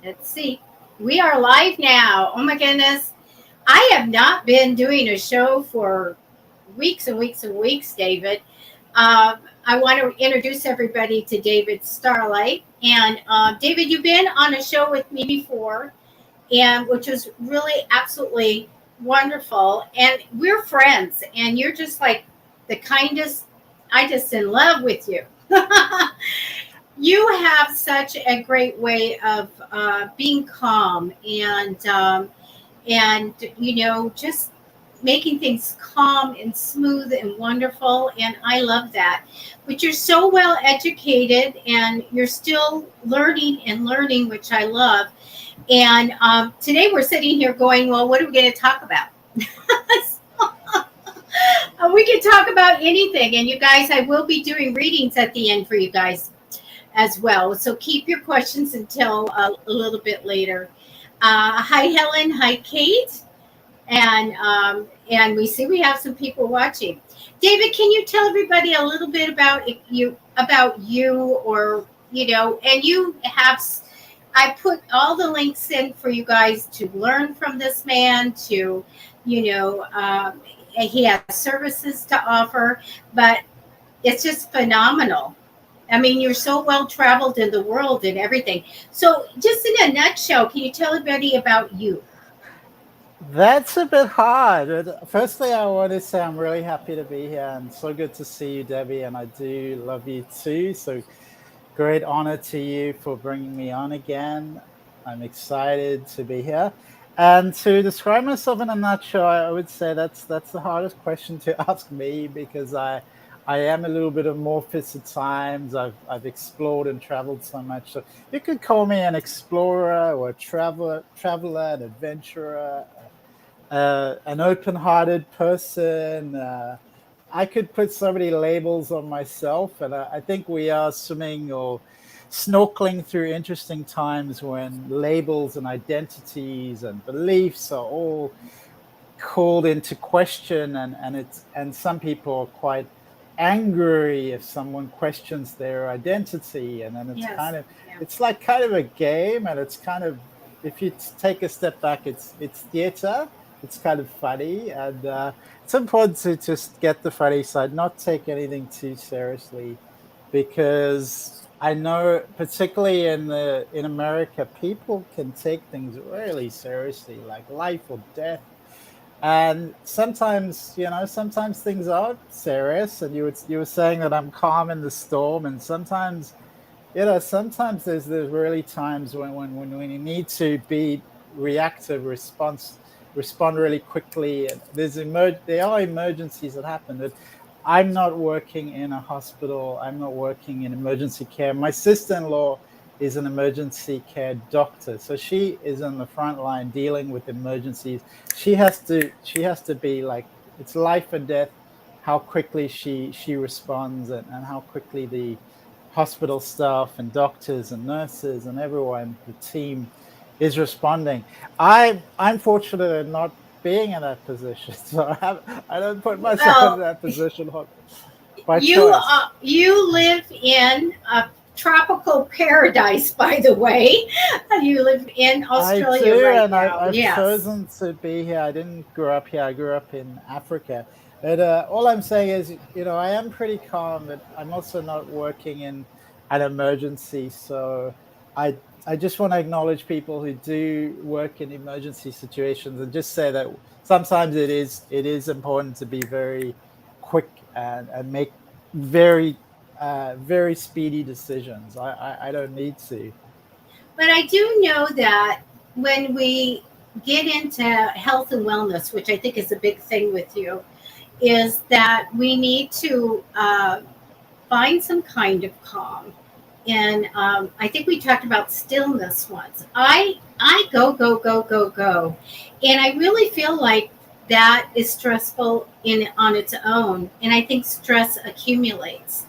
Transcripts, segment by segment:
Let's see. We are live now. Oh my goodness. I have not been doing a show for weeks and weeks and weeks, David. I want to introduce everybody to David Starlight. And David, you've been on a show with me before, and which was really absolutely wonderful. And we're friends, and you're just like the kindest. I just in love with you. You have such a great way of being calm and just making things calm and smooth and wonderful, and I love that. But you're so well educated and you're still learning and learning, which I love. And today we're sitting here going, well, what are we going to talk about? We can talk about anything, and you guys, I will be doing readings at the end for you guys as well. So keep your questions until a little bit later. Hi, Helen. Hi, Kate. And we see we have some people watching. David, can you tell everybody a little bit about you, or and you have. I put all the links in for you guys to learn from this man. To he has services to offer, but it's just phenomenal. I mean, you're so well traveled in the world and everything. So, just in a nutshell, can you tell everybody about you? That's a bit hard. Firstly, I want to say I'm really happy to be here and so good to see you, Debbie. And I do love you too. So great honor to you for bringing me on again. I'm excited to be here. And to describe myself in a nutshell, I would say that's the hardest question to ask me, because I am a little bit amorphous at times. I've explored and traveled so much. So you could call me an explorer or a traveler, an adventurer, an open-hearted person. I could put so many labels on myself, and I think we are swimming or snorkeling through interesting times when labels and identities and beliefs are all called into question, and some people are quite angry if someone questions their identity, and then it's like kind of a game, and it's kind of, if you take a step back, it's theater. It's kind of funny, and it's important to just get the funny side, not take anything too seriously, because I know, particularly in America, people can take things really seriously, like life or death. And sometimes, sometimes things are serious. And you were saying that I'm calm in the storm, and sometimes, sometimes there's really times when you need to be reactive, respond really quickly. And there are emergencies that happen. That I'm not working in a hospital. I'm not working in emergency care. My sister-in-law is an emergency care doctor, so she is on the front line dealing with emergencies. She has to be like, it's life and death, how quickly she responds, and how quickly the hospital staff and doctors and nurses and everyone, the team, is responding. I'm fortunate in not being in that position, so I don't put myself in Well, that position by you choice. you live in a tropical paradise, by the way. You live in I Australia do, right and now. I've Yes. chosen to be here. I didn't grow up here. I grew up in Africa. But all I'm saying is, I am pretty calm, but I'm also not working in an emergency. So I I just want to acknowledge people who do work in emergency situations, and just say that sometimes it is important to be very quick and make very very speedy decisions. I don't need to. But I do know that when we get into health and wellness, which I think is a big thing with you, is that we need to find some kind of calm. And I think we talked about stillness once. I go go go go go, and I really feel like that is stressful in on its own. And I think stress accumulates.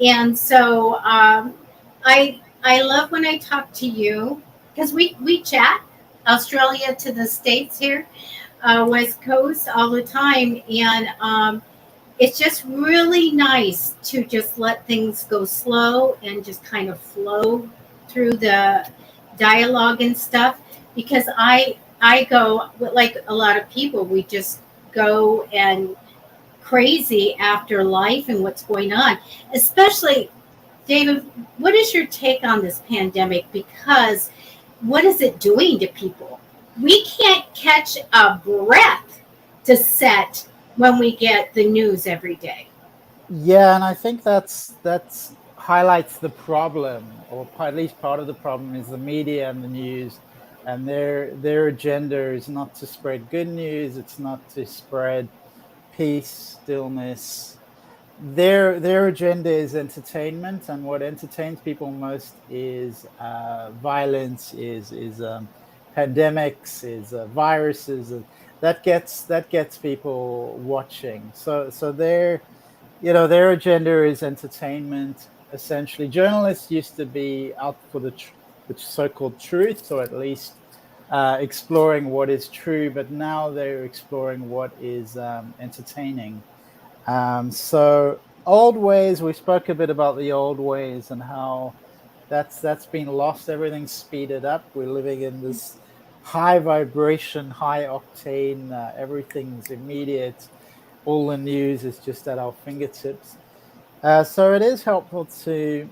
And so I love when I talk to you because we chat Australia to the States here, West Coast all the time, and it's just really nice to just let things go slow and just kind of flow through the dialogue and stuff, because I go like a lot of people. We just go and crazy after life and what's going on. Especially, David, what is your take on this pandemic? Because what is it doing to people? We can't catch a breath to set when we get the news every day. Yeah, and I think that's highlights the problem, or at least part of the problem is the media and the news, and their agenda is not to spread good news. It's not to spread peace, stillness. Their agenda is entertainment, and what entertains people most is violence, is pandemics, is viruses. That gets people watching. So their agenda is entertainment. Essentially, journalists used to be out for the so-called truth, or at least exploring what is true. But now they're exploring what is entertaining. So old ways. We spoke a bit about the old ways and how that's been lost. Everything's speeded up. We're living in this high vibration, high octane. Everything's immediate. All the news is just at our fingertips. So it is helpful to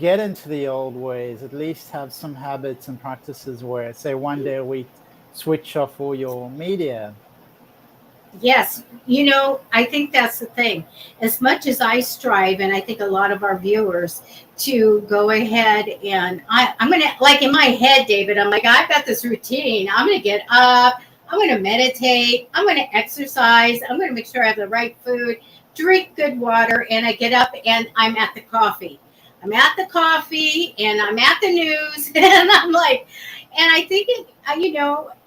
get into the old ways, at least have some habits and practices where, say, one day a week, switch off all your media. Yes, I think that's the thing. As much as I strive, and I think a lot of our viewers, to go ahead and I'm going to, like in my head, David, I'm like, I've got this routine. I'm going to get up, I'm going to meditate, I'm going to exercise, I'm going to make sure I have the right food, drink good water, and I get up and I'm at the coffee. I'm at the coffee and I'm at the news, and I'm like, and I think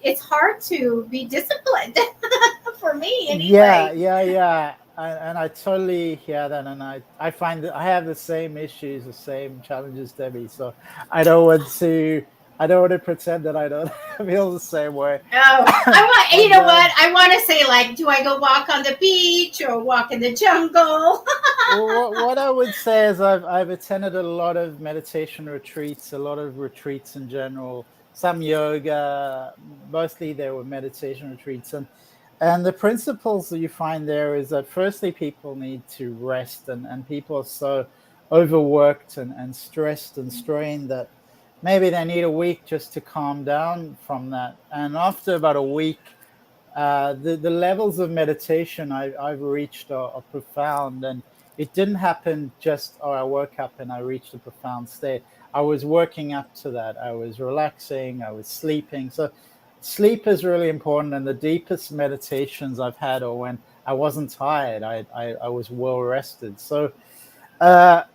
it's hard to be disciplined for me Yeah, anyway. yeah. And I totally hear that, and I find that I have the same issues, the same challenges, Debbie. So I don't want to I don't want to pretend that I don't feel the same way. Oh, I want, you And know what? I want to say, like, do I go walk on the beach or walk in the jungle? well, what I would say is I've attended a lot of meditation retreats, a lot of retreats in general, some yoga, mostly there were meditation retreats, and the principles that you find there is that firstly people need to rest, and people are so overworked and stressed and strained that maybe they need a week just to calm down from that. And after about a week, the levels of meditation I've reached are profound, and it didn't happen just, oh, I woke up and I reached a profound state. I was working up to that. I was relaxing, I was sleeping. So sleep is really important, and the deepest meditations I've had are when I wasn't tired. I was well rested. So a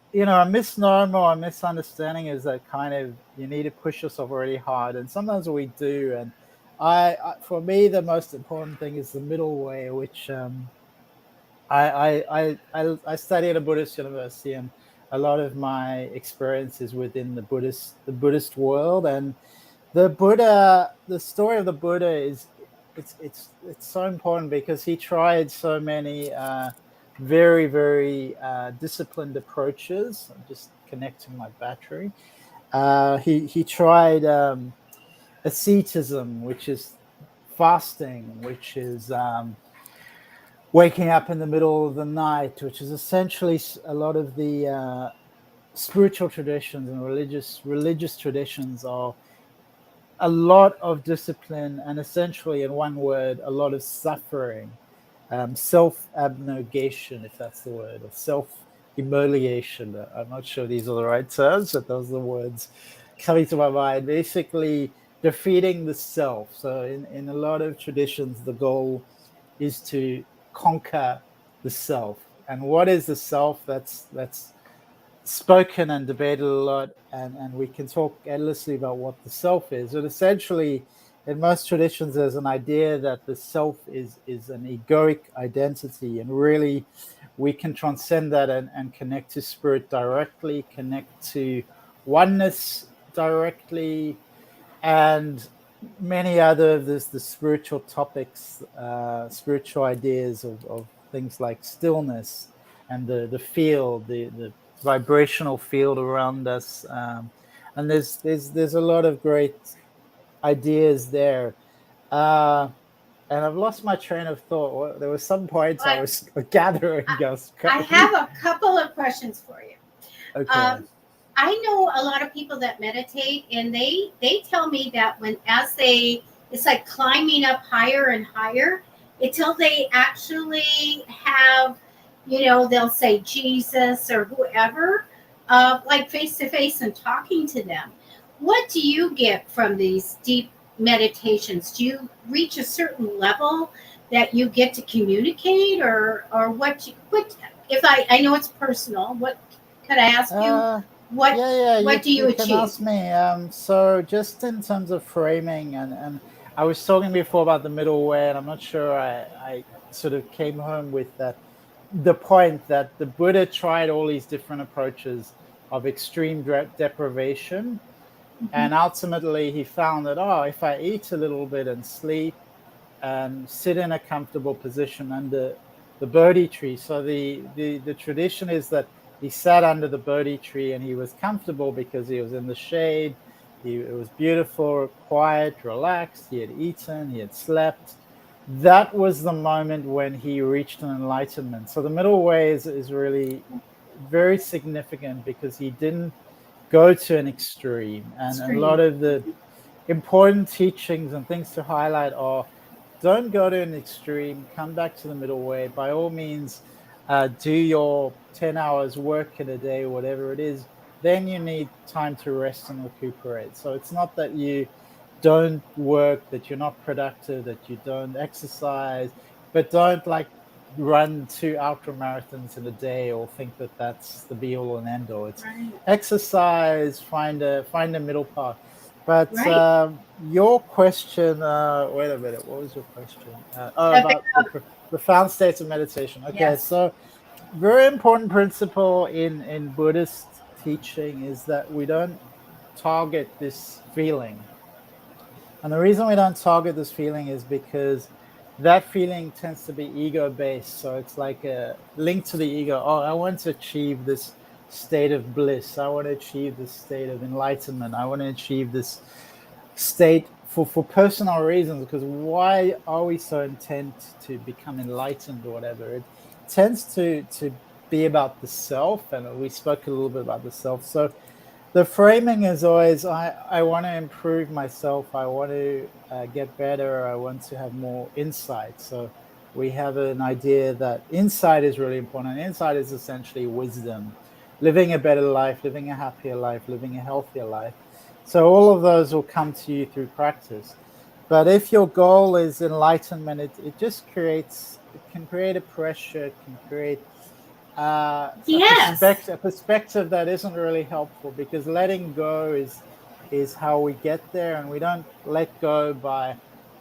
misnomer or a misunderstanding is that kind of you need to push yourself really hard, and sometimes we do. And for me, the most important thing is the middle way, which I study at a Buddhist university, and a lot of my experience is within the Buddhist world. And the story of the Buddha is it's so important because he tried so many very very disciplined approaches. I'm just connecting my battery. He tried asceticism, which is fasting, which is waking up in the middle of the night, which is essentially a lot of the spiritual traditions and religious traditions are a lot of discipline, and essentially, in one word, a lot of suffering, self-abnegation, if that's the word, or self-immolation. I'm not sure these are the right terms, but those are the words coming to my mind. Basically, defeating the self. So, in a lot of traditions, the goal is to conquer the self. And what is the self? That's spoken and debated a lot, and we can talk endlessly about what the self is. But essentially, in most traditions, there's an idea that the self is an egoic identity, and really we can transcend that and connect to spirit directly, connect to oneness directly, and many other there's the spiritual topics, spiritual ideas of things like stillness and the field, the vibrational field around us, and there's a lot of great ideas there. And I've lost my train of thought. There was some points I was gathering. I have a couple of questions for you. Okay. I know a lot of people that meditate, and they tell me that it's like climbing up higher and higher until they actually have, they'll say Jesus or whoever, like face to face and talking to them. What do you get from these deep meditations? Do you reach a certain level that you get to communicate, or what? If I know it's personal, what could I ask you? What Yeah, what do you you can achieve? ask me. So just in terms of framing, and I was talking before about the middle way, and I'm not sure I sort of came home with that. The point that the Buddha tried all these different approaches of extreme deprivation, and ultimately he found that, if I eat a little bit and sleep and sit in a comfortable position under the Bodhi tree. So the tradition is that he sat under the Bodhi tree and he was comfortable because he was in the shade. It was beautiful, quiet, relaxed. He had eaten, he had slept. That was the moment when he reached an enlightenment. So the middle way is really very significant because he didn't go to an extreme. And a lot of the important teachings and things to highlight are: don't go to an extreme, come back to the middle way. By all means, do your 10 hours work in a day, whatever it is. Then you need time to rest and recuperate. So it's not that you don't work, that you're not productive, that you don't exercise, but don't like run 2 ultra marathons in a day or think that that's the be all and end all. It's exercise, find a middle path. But your question, wait a minute, what was your question? About the profound states of meditation. Okay, Yes. so very important principle in Buddhist teaching is that we don't target this feeling. And the reason we don't target this feeling is because that feeling tends to be ego based. So it's like a link to the ego. Oh, I want to achieve this state of bliss. I want to achieve this state of enlightenment. I want to achieve this state for personal reasons. Because why are we so intent to become enlightened or whatever? It tends to be about the self, and we spoke a little bit about the self. So the framing is always, I want to improve myself. I want to get better. I want to have more insight. So we have an idea that insight is really important. Insight is essentially wisdom, living a better life, living a happier life, living a healthier life. So all of those will come to you through practice. But if your goal is enlightenment, it just it can create a pressure, it can create a perspective that isn't really helpful, because letting go is how we get there, and we don't let go by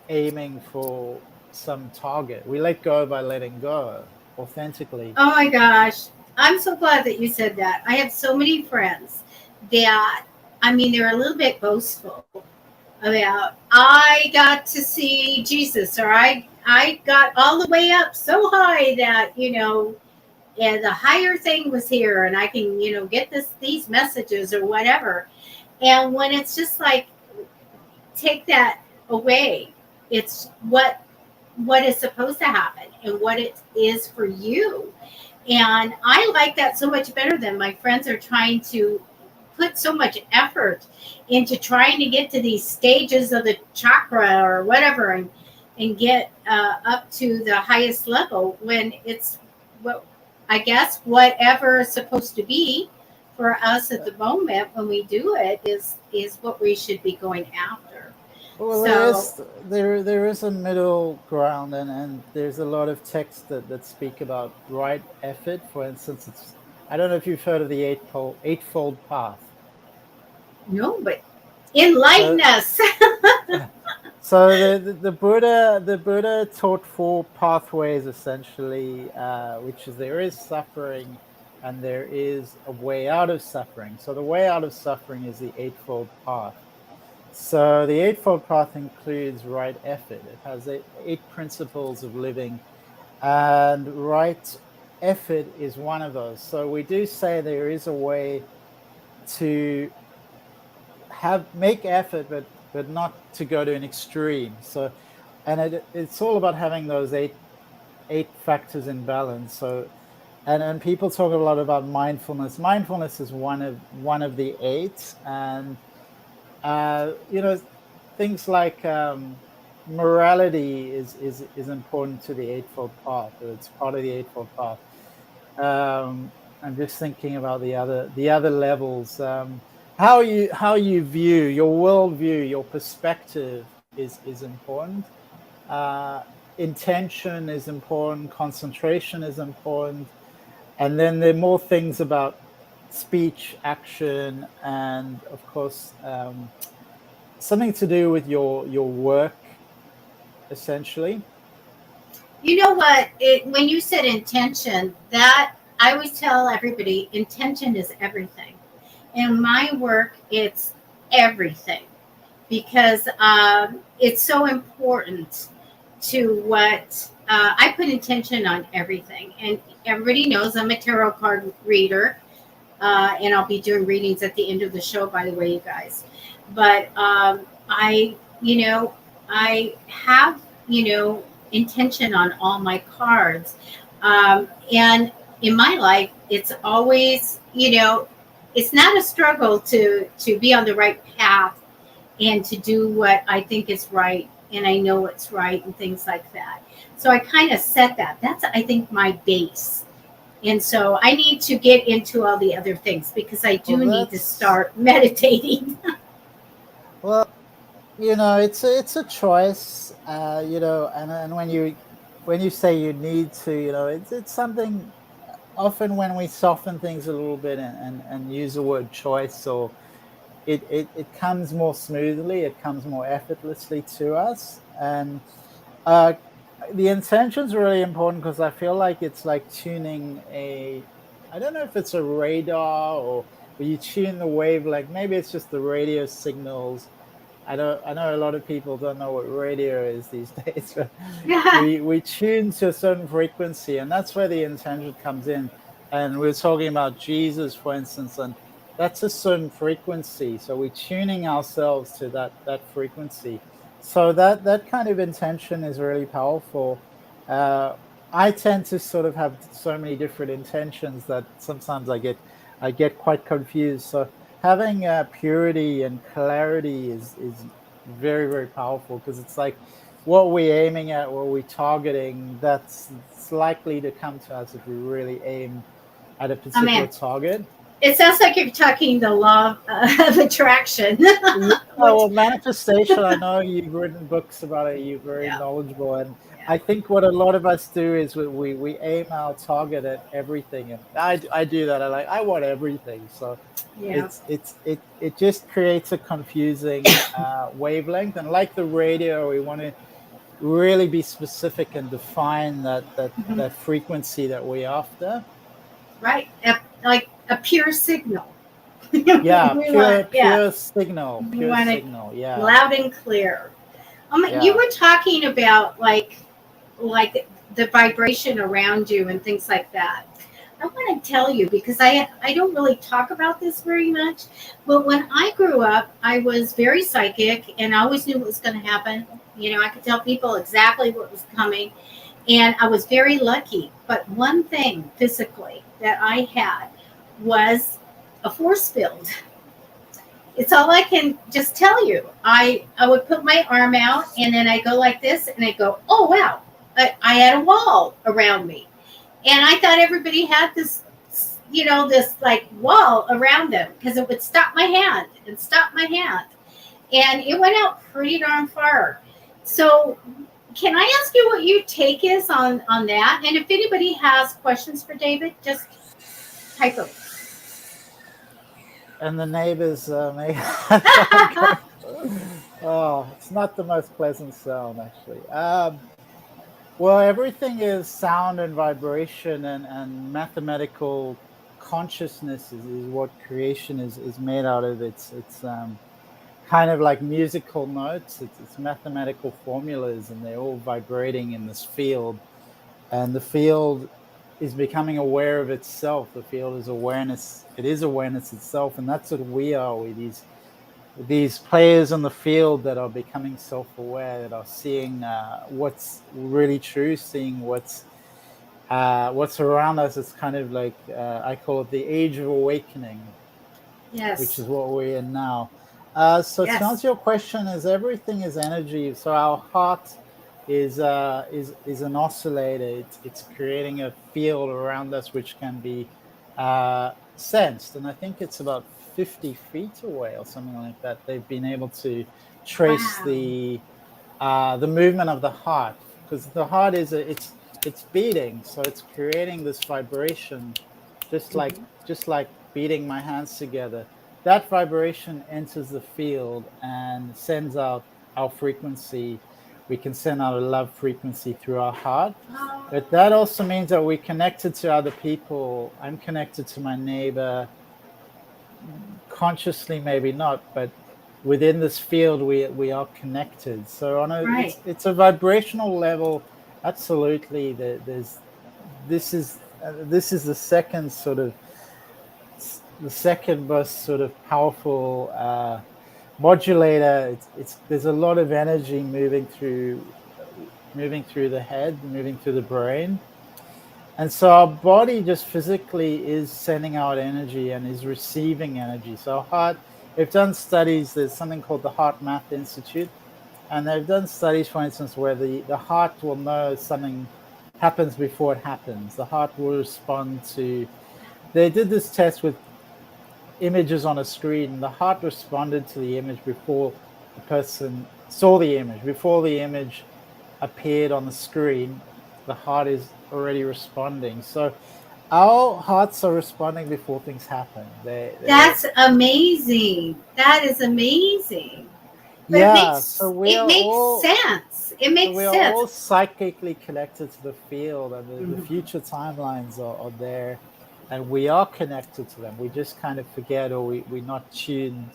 aiming for some target. We let go by letting go authentically. Oh my gosh. I'm so glad that you said that. I have so many friends that, they're a little bit boastful about, I got to see Jesus, or I got all the way up so high that, and the higher thing was here, and I can, get these messages or whatever. And when it's just like, take that away, it's what is supposed to happen and what it is for you. And I like that so much better than my friends are trying to put so much effort into trying to get to these stages of the chakra or whatever, and get up to the highest level, when it's what I guess whatever is supposed to be for us at the moment when we do it is what we should be going after. Well, So there is a middle ground, and there's a lot of texts that speak about right effort. For instance, I don't know if you've heard of the eightfold path. no, but enlighten So us. so the Buddha taught 4 pathways essentially, which is there is suffering and there is a way out of suffering. So the way out of suffering is the eightfold path. So the eightfold path includes right effort. It has 8 principles of living, and right effort is one of those. So we do say there is a way to make effort, but not to go to an extreme. So, and it's all about having those eight factors in balance. So, and people talk a lot about mindfulness. Mindfulness is one of the eight, and things like morality is important to the Eightfold Path. It's part of the Eightfold Path. I'm just thinking about the other levels. How you view your worldview, your perspective is important. Intention is important. Concentration is important. And then there are more things about speech, action, and of course something to do with your work, essentially. You know what? When you said intention, that I always tell everybody, intention is everything. In my work, it's everything because it's so important to what I put intention on everything. And everybody knows I'm a tarot card reader, and I'll be doing readings at the end of the show, by the way, you guys. But I have, intention on all my cards. And in my life, it's always, it's not a struggle to be on the right path and to do what I think is right. And I know what's right and things like that. So I kind of set that. That's, I think, my base. And so I need to get into all the other things because I do need to start meditating. Well, it's a choice, and when you say you need to, it's something. Often when we soften things a little bit and use the word choice, or it comes more smoothly, it comes more effortlessly to us, and the intention's really important because I feel like it's like tuning I don't know if it's a radar or where you tune the wavelength. Maybe it's just the radio signals. I know a lot of people don't know what radio is these days, but we tune to a certain frequency, and that's where the intention comes in. And we're talking about Jesus, for instance, and that's a certain frequency. So we're tuning ourselves to that frequency. So that kind of intention is really powerful. I tend to sort of have so many different intentions that sometimes I get quite confused. So having purity and clarity is very, very powerful because it's like what we're aiming at, what we're targeting, it's likely to come to us if we really aim at a particular target. It sounds like you're talking the law of attraction. Well, manifestation, I know you've written books about it, you're very knowledgeable, and I think what a lot of us do is we aim our target at everything, and I do that. I want everything, so it just creates a confusing wavelength, and like the radio, we want to really be specific and define that frequency that we're after. Right, like a pure signal. Yeah, pure signal. Pure signal. Yeah, loud and clear. You were talking about like the vibration around you and things like that. I want to tell you because I don't really talk about this very much, but when I grew up, I was very psychic and I always knew what was going to happen. I could tell people exactly what was coming, and I was very lucky. But one thing physically that I had was a force field. It's all I can just tell you. I would put my arm out and then I go like this and I go, oh wow, I had a wall around me. And I thought everybody had this, this like wall around them because it would stop my hand and stop my hand. And it went out pretty darn far. So can I ask you what your take is on that? And if anybody has questions for David, just type them. And the neighbors may. Oh, it's not the most pleasant sound, actually. Well, everything is sound and vibration, and mathematical consciousness is what creation is made out of. It's kind of like musical notes. It's mathematical formulas, and they're all vibrating in this field. And the field is becoming aware of itself. The field is awareness. It is awareness itself, and that's what we are. We're these players in the field that are becoming self-aware, that are seeing what's really true, seeing what's around us. It's kind of like I call it the age of awakening, which Yes. is what we're in now. So to Yes. answer your question, is everything is energy. So our heart is an oscillator. It's creating a field around us which can be sensed, and I think it's about 50 feet away or something like that. They've been able to trace Wow. the movement of the heart, because the heart is it's beating, so it's creating this vibration, just like Mhm. beating my hands together. That vibration enters the field and sends out our frequency. We can send out a love frequency through our heart, Oh, but that also means that we're connected to other people. I'm connected to my neighbor, consciously maybe not, but within this field we are connected. So on a right. it's a vibrational level. Absolutely, there's this is the second sort of the second most sort of powerful modulator. It's there's a lot of energy moving through the head, moving through the brain. And so our body just physically is sending out energy and is receiving energy. So our heart, they've done studies, there's something called the Heart Math Institute, and they've done studies, for instance, where the heart will know something happens before it happens. The heart will respond to, they did this test with images on a screen. The heart responded to the image before the person saw the image, before the image appeared on the screen. The heart is already responding. So our hearts are responding before things happen. They That's amazing. That is amazing. But Yeah. So it makes sense. It makes we are sense. all psychically connected to the field, and the Mhm. future timelines are there, and we are connected to them. We just kind of forget, or we're not tuned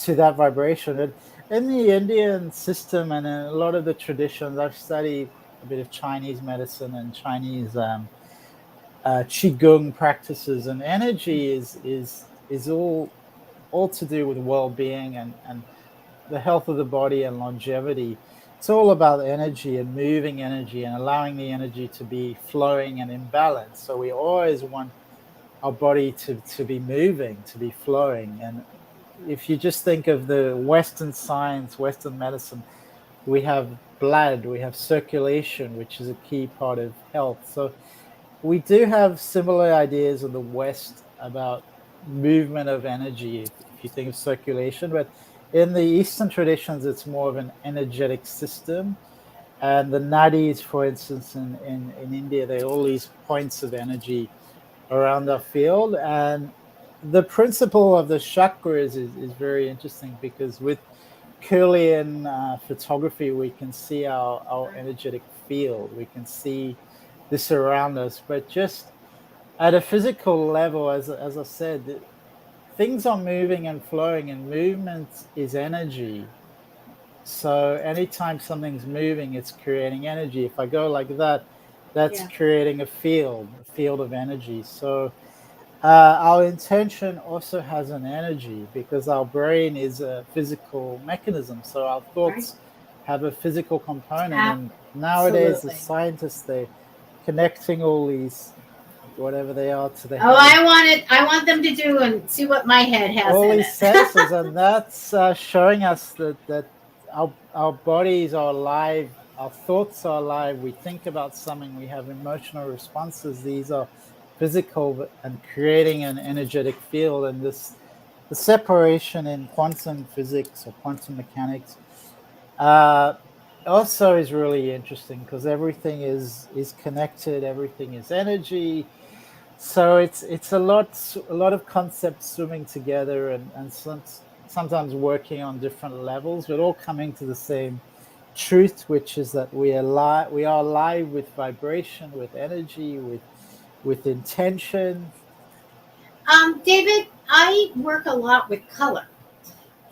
to that vibration. And in the Indian system and in a lot of the traditions, I've studied a bit of Chinese medicine and Chinese qigong practices, and energy is all to do with well-being and the health of the body and longevity. It's all about energy and moving energy and allowing the energy to be flowing and in balance. So we always want our body to be moving, to be flowing. And if you just think of the Western science, Western medicine, we have blood, we have circulation, which is a key part of health. So we do have similar ideas in the West about movement of energy, if you think of circulation, but in the Eastern traditions, it's more of an energetic system. And the nadis, for instance, in India, they're all these points of energy around our field. And the principle of the chakras is very interesting, because with Kirlian photography, we can see our energetic field. We can see this around us, but just at a physical level, as I said, things are moving and flowing, and movement is energy. So anytime something's moving, it's creating energy. If I go like that, that's Yeah. creating a field of energy. So our intention also has an energy, because our brain is a physical mechanism. So our Right. thoughts have a physical component. And nowadays, the Absolutely. scientists, they're connecting all these, whatever they are, to the Oh, head, I want them to do and see what my head has all in these it. senses, and that's showing us that our bodies are alive, our thoughts are alive. We think about something, we have emotional responses. These are physical and creating an energetic field. And this the separation in quantum physics or quantum mechanics uh, also is really interesting, because everything is connected, everything is energy. So it's a lot of concepts swimming together, and sometimes working on different levels, but all coming to the same truth, which is that we are alive with vibration, with energy, with intention. David, I work a lot with color.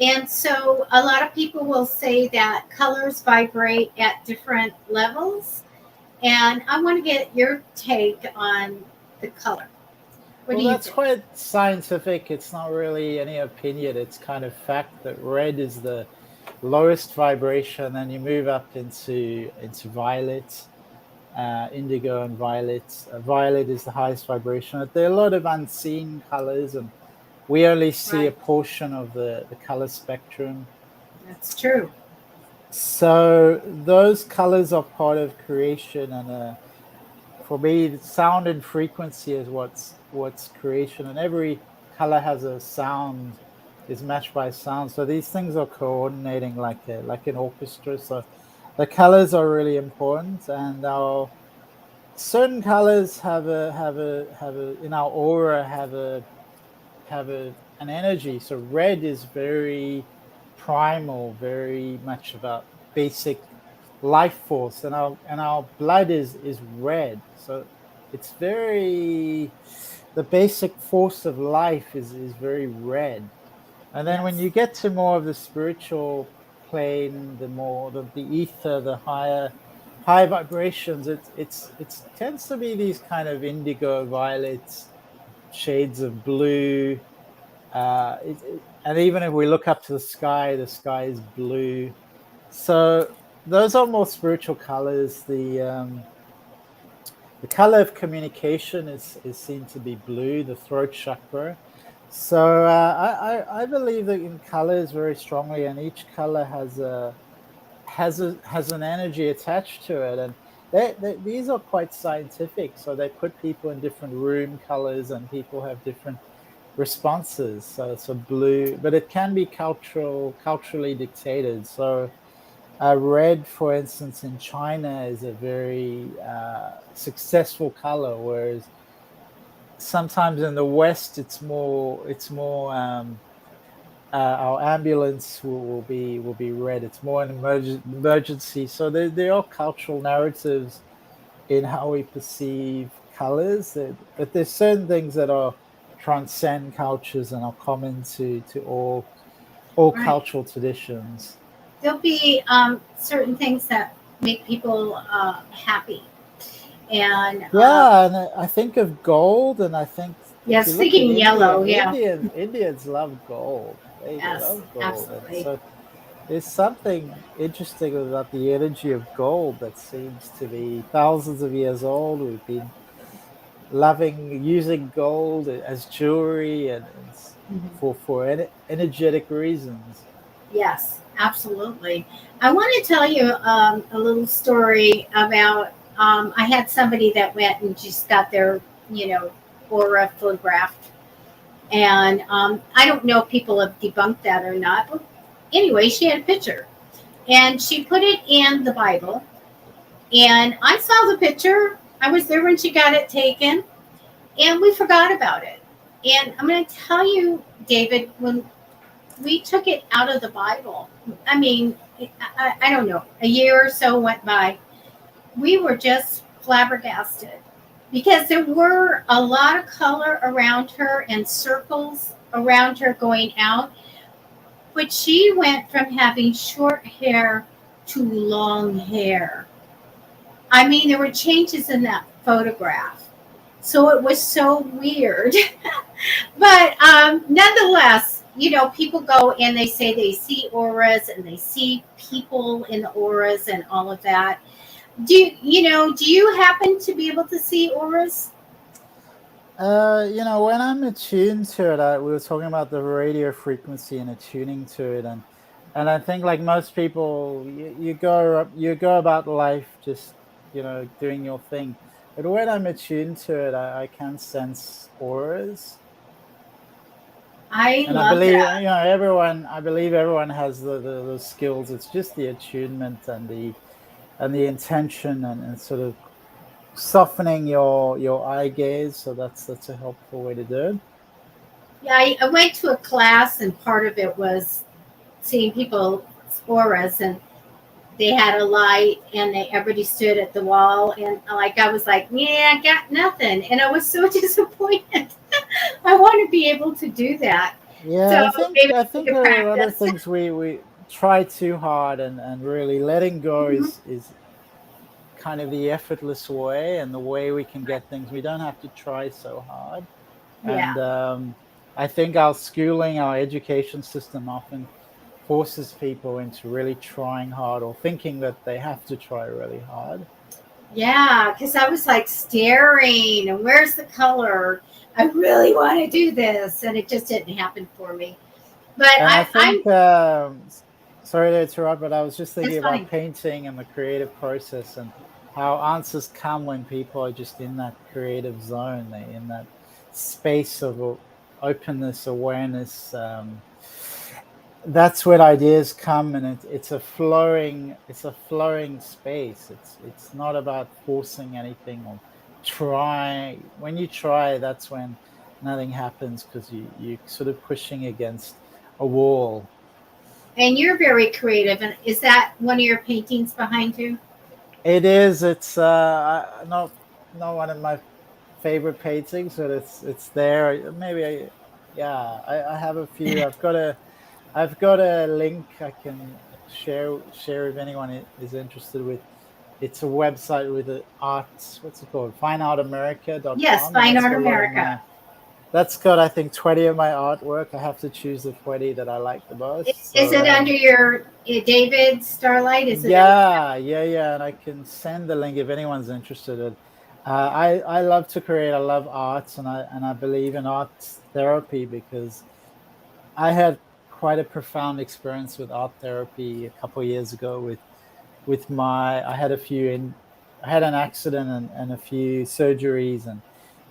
And so a lot of people will say that colors vibrate at different levels. And I want to get your take on the color. What Well, do you that's think? quite scientific. It's not really any opinion. It's kind of fact that red is the lowest vibration, and you move up into violet, indigo, and violet. Violet is the highest vibration. There are a lot of unseen colors, and we only see a Right. portion of the color spectrum. That's true. So those colors are part of creation, and for me, sound and frequency is what's creation, and every color has a sound, is matched by sound. So these things are coordinating like an orchestra. So the colors are really important, and our certain colors have a in our aura have an energy. So red is very primal, very much about basic life force, and our blood is red. So it's very, the basic force of life is very red. And then when Yes. you get to more of the spiritual plane, the more the ether, the high vibrations, it tends to be these kind of indigo, violets, shades of blue, and even if we look up to the sky is blue. So those are more spiritual colors. The color of communication is seen to be blue, the throat chakra. So I believe that in colors very strongly, and each color has an energy attached to it, and these are quite scientific. So they put people in different room colors, and people have different responses. So blue, but it can be culturally dictated. So red, for instance, in China is a very successful color, whereas sometimes in the West it's more our ambulance will be red. It's more an emergency. So there are cultural narratives in how we perceive colors, but there's certain things that are transcend cultures and are common to all Right. cultural traditions. There'll be certain things that make people happy. And Yeah, and I think of gold, and I think if you yes, look at thinking India, yellow. Yeah. Indians love gold. They Yes, love gold, and absolutely. so there's something interesting about the energy of gold that seems to be thousands of years old. We've been loving using gold as jewelry, and Mhm. for energetic reasons. Yes, absolutely. I want to tell you a little story about. I had somebody that went and just got their, you know, aura photographed, and I don't know if people have debunked that or not. But anyway, she had a picture, and she put it in the Bible, and I saw the picture. I was there when she got it taken, and we forgot about it. And I'm going to tell you, David, when we took it out of the Bible. I mean, I don't know, a year or so went by. We were just flabbergasted because there were a lot of color around her and circles around her going out. But she went from having short hair to long hair. I mean, there were changes in that photograph. So it was so weird. But nonetheless, you know, people go and they say they see auras and they see people in the auras and all of that. Do you happen to be able to see auras? When I'm attuned to it, we were talking about the radio frequency and attuning to it, and I think like most people, you go about life just doing your thing. But when I'm attuned to it, I can sense auras, I and I love believe that. everyone. I believe everyone has the skills. It's just the attunement and the intention, and sort of softening your eye gaze. So that's a helpful way to do it. Yeah, I went to a class and part of it was seeing people's auras, and they had a light and everybody stood at the wall, and like I was like, yeah, I got nothing, and I was so disappointed. I want to be able to do that. So Yeah, I think maybe I we think could there are other practice. things we try too hard, and really letting go Mhm. is kind of the effortless way and the way we can Right. get things. We don't have to try so hard. Yeah. And I think our schooling, our education system often forces people into really trying hard or thinking that they have to try really hard. Yeah, because I was like staring, and where's the color? I really want to do this, and it just didn't happen for me. But And I think, I'm sorry to interrupt, but I was just it's thinking about fine. painting and the creative process and how answers come when people are just in that creative zone, they're in that space of openness, awareness. That's when ideas come, and it's a flowing space. It's not about forcing anything or try. When you try, that's when nothing happens, because you sort of pushing against a wall. And you're very creative. And is that one of your paintings behind you? It is. It's not one of my favorite paintings, but it's there. Maybe I have a few. I've got a link I can share if anyone is interested with. It's a website with the art. What's it called? Yes, Fineartamerica.com, and Fine that's Art got a lot of America. my. That's got, I think, 20 of my artwork. I have to choose the 20 that I like the most. Is So it under your David Starlight? Is it under that? yeah, and I can send the link if anyone's interested. I love to create. I love arts, and I believe in art therapy, because I had quite a profound experience with art therapy a couple of years ago with my I had an accident and a few surgeries, and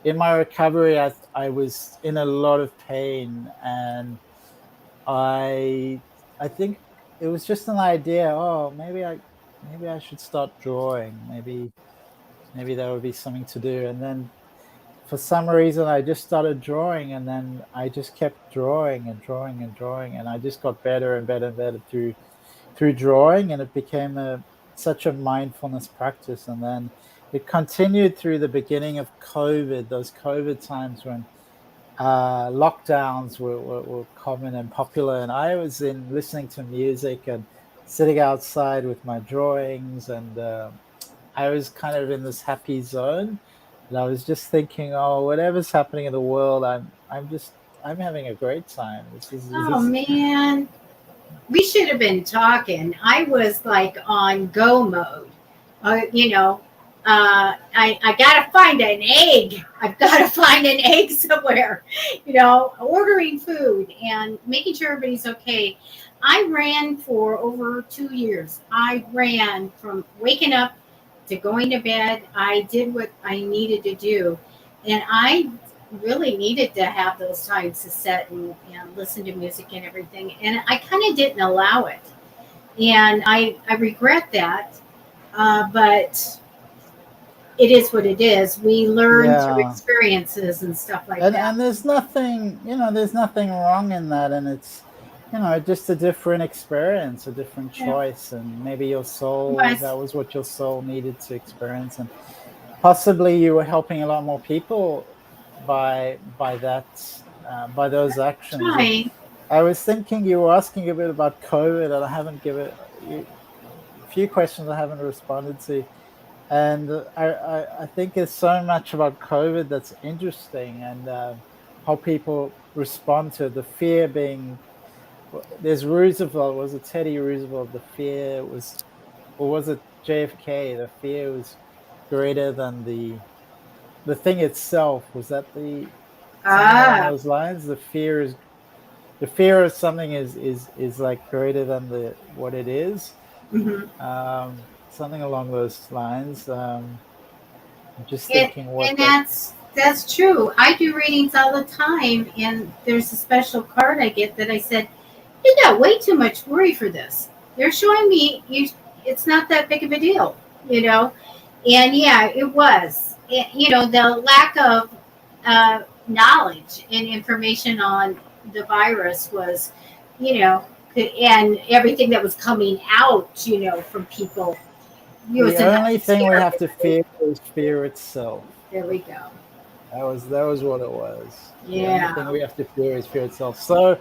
in my recovery I was in a lot of pain, and I I think it was just an idea. Oh, maybe I should start drawing. Maybe that would be something to do. And then for some reason I just started drawing, and then I just kept drawing and drawing and drawing, and I just got better and better and better through drawing, and it became a such a mindfulness practice. And then it continued through the beginning of COVID, those COVID times when lockdowns were common and popular, and I was in listening to music and sitting outside with my drawings, and I was kind of in this happy zone, and I was just thinking, oh, whatever's happening in the world, I'm having a great time. Oh This man, we should have been talking. I was like on go mode. You know, I gotta find an egg. I've got to find an egg somewhere. You know, ordering food and making sure everybody's okay. I ran for over 2 years. I ran from waking up to going to bed. I did what I needed to do, and I really needed to have those times to sit and listen to music and everything. And I kind of didn't allow it, and I regret that. But it is what it is. We learn through Yeah, experiences and stuff like that. and there's nothing wrong in that, and it's just a different experience, a different Yeah. choice, and maybe your soul, But that was what your soul needed to experience, and possibly you were helping a lot more people by that, by those actions. And trying. I was thinking, you were asking a bit about COVID, and I haven't given you a few questions I haven't responded to. And I think there's so much about COVID that's interesting, and how people respond to it. The fear being, there's Roosevelt, was it Teddy Roosevelt? The fear was, or was it JFK? The fear was greater than the thing itself. Was that the something along Ah, those lines? The fear of something is like greater than the what it is. hmm Something along those lines. I'm just and thinking what and that. that's true. I do readings all the time, and there's a special card I get that I said, "You got way too much worry for this. You're showing me you. It's not that big of a deal, you know." And yeah, it was. The lack of knowledge and information on the virus was, you know, and everything that was coming out, from people. It The was enough only to thing we scare have to everybody. fear is fear itself. There we go. That was what it was. The only thing Yeah. we have to fear is fear itself. So,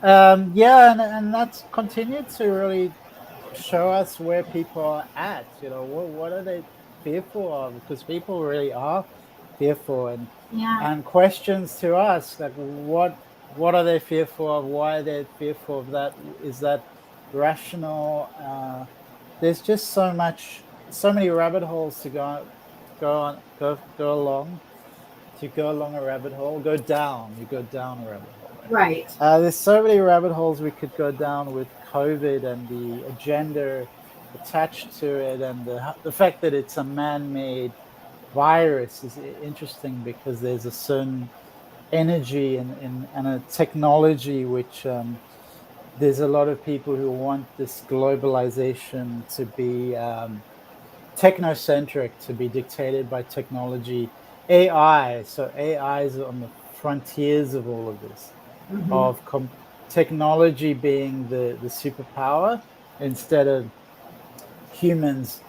yeah, and that's continued to really show us where people are at. What are they fearful of? Because people really are fearful, and Yeah. questions to ask, like what are they fearful of? Why are they fearful of that? Is that rational? There's just so many rabbit holes to go along a rabbit hole. You go down a rabbit hole, right? Right. There's so many rabbit holes we could go down with COVID and the agenda attached to it, and the fact that it's a man-made virus is interesting, because there's a certain energy and a technology which there's a lot of people who want this globalization to be technocentric, to be dictated by technology. AI, so AI is on the frontiers of all of this, Mm-hmm. of technology being the superpower, instead of humans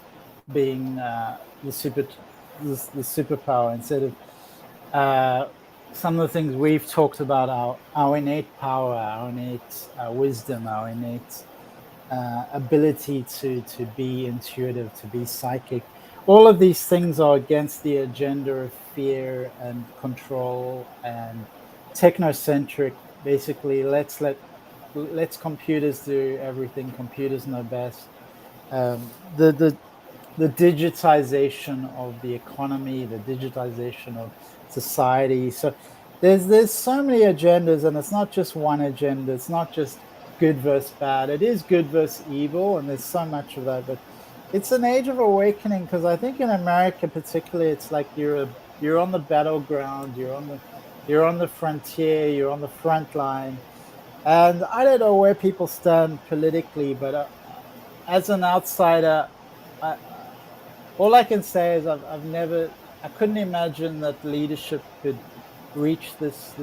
being the superpower, instead of some of the things we've talked about, our innate power, our innate wisdom, our innate ability to be intuitive, to be psychic. All of these things are against the agenda of fear and control and technocentric. Basically, let's computers do everything. Computers know best. The digitization of the economy, the digitization of society. So there's so many agendas, and it's not just one agenda. It's not just good versus bad. It is good versus evil, and there's so much of that. But it's an age of awakening, because I think in America, particularly, it's like you're on the battleground, you're on the frontier, you're on the front line, and I don't know where people stand politically, but as an outsider, I, all I can say is I couldn't imagine that leadership could reach this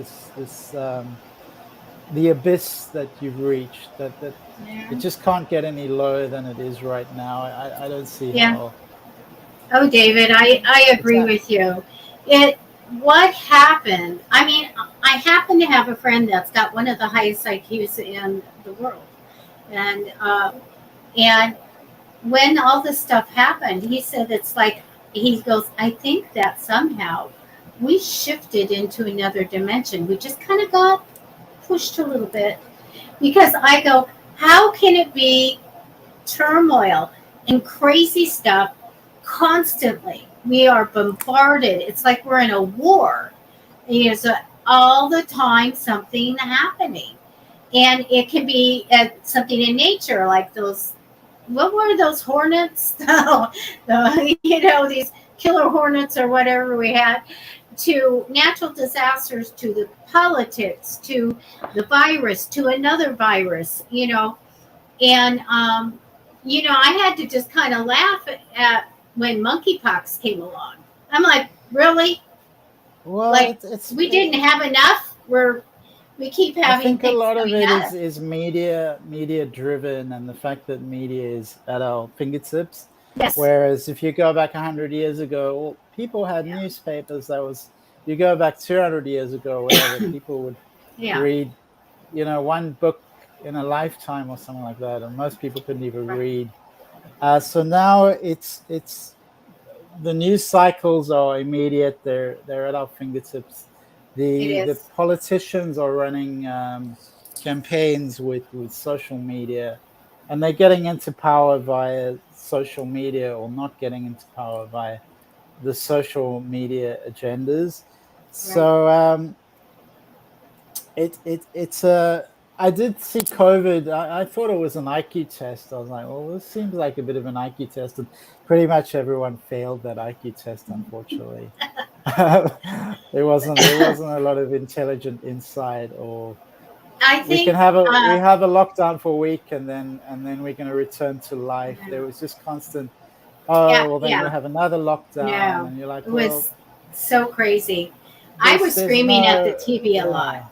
the abyss that you've reached. That Yeah. it just can't get any lower than it is right now. I don't see Yeah. how. Oh, David, I It's agree with you. It what happened? I mean, I happen to have a friend that's got one of the highest IQs in the world, and when all this stuff happened, he said it's like he goes, I think that somehow we shifted into another dimension. We just kind of got pushed a little bit, because I go, how can it be turmoil and crazy stuff constantly? We are bombarded. It's like we're in a war. There's all the time something happening. And it can be something in nature, like those, what were those hornets? These killer hornets or whatever we had, to natural disasters, to the politics, to the virus, to another virus, and I had to just kind of laugh at when monkeypox came along. I'm like, really? Well, Like, we didn't have enough? We keep I having think a things lot of coming it at us. is media driven, and the fact that media is at our fingertips. Yes. Whereas if you go back 100 years ago, well, people had Yeah. newspapers. You go back 200 years ago, or whatever, people would Yeah. read, one book in a lifetime or something like that, and most people couldn't even Right. read. So now it's the news cycles are immediate. They're at our fingertips. It The is. politicians are running campaigns with social media, and they're getting into power via social media, or not getting into power via the social media agendas. Right. So it's a I did see COVID. I thought it was an IQ test. I was like, well, this seems like a bit of an IQ test, and pretty much everyone failed that IQ test, unfortunately. There wasn't a lot of intelligent insight, or I we can think, have a lockdown for a week, and then we're going to return to life. There was just constant, yeah, oh well, then we'll yeah. have another lockdown, No, and you're like, it well, was so crazy. I was there's screaming at the no, TV a lot. yeah.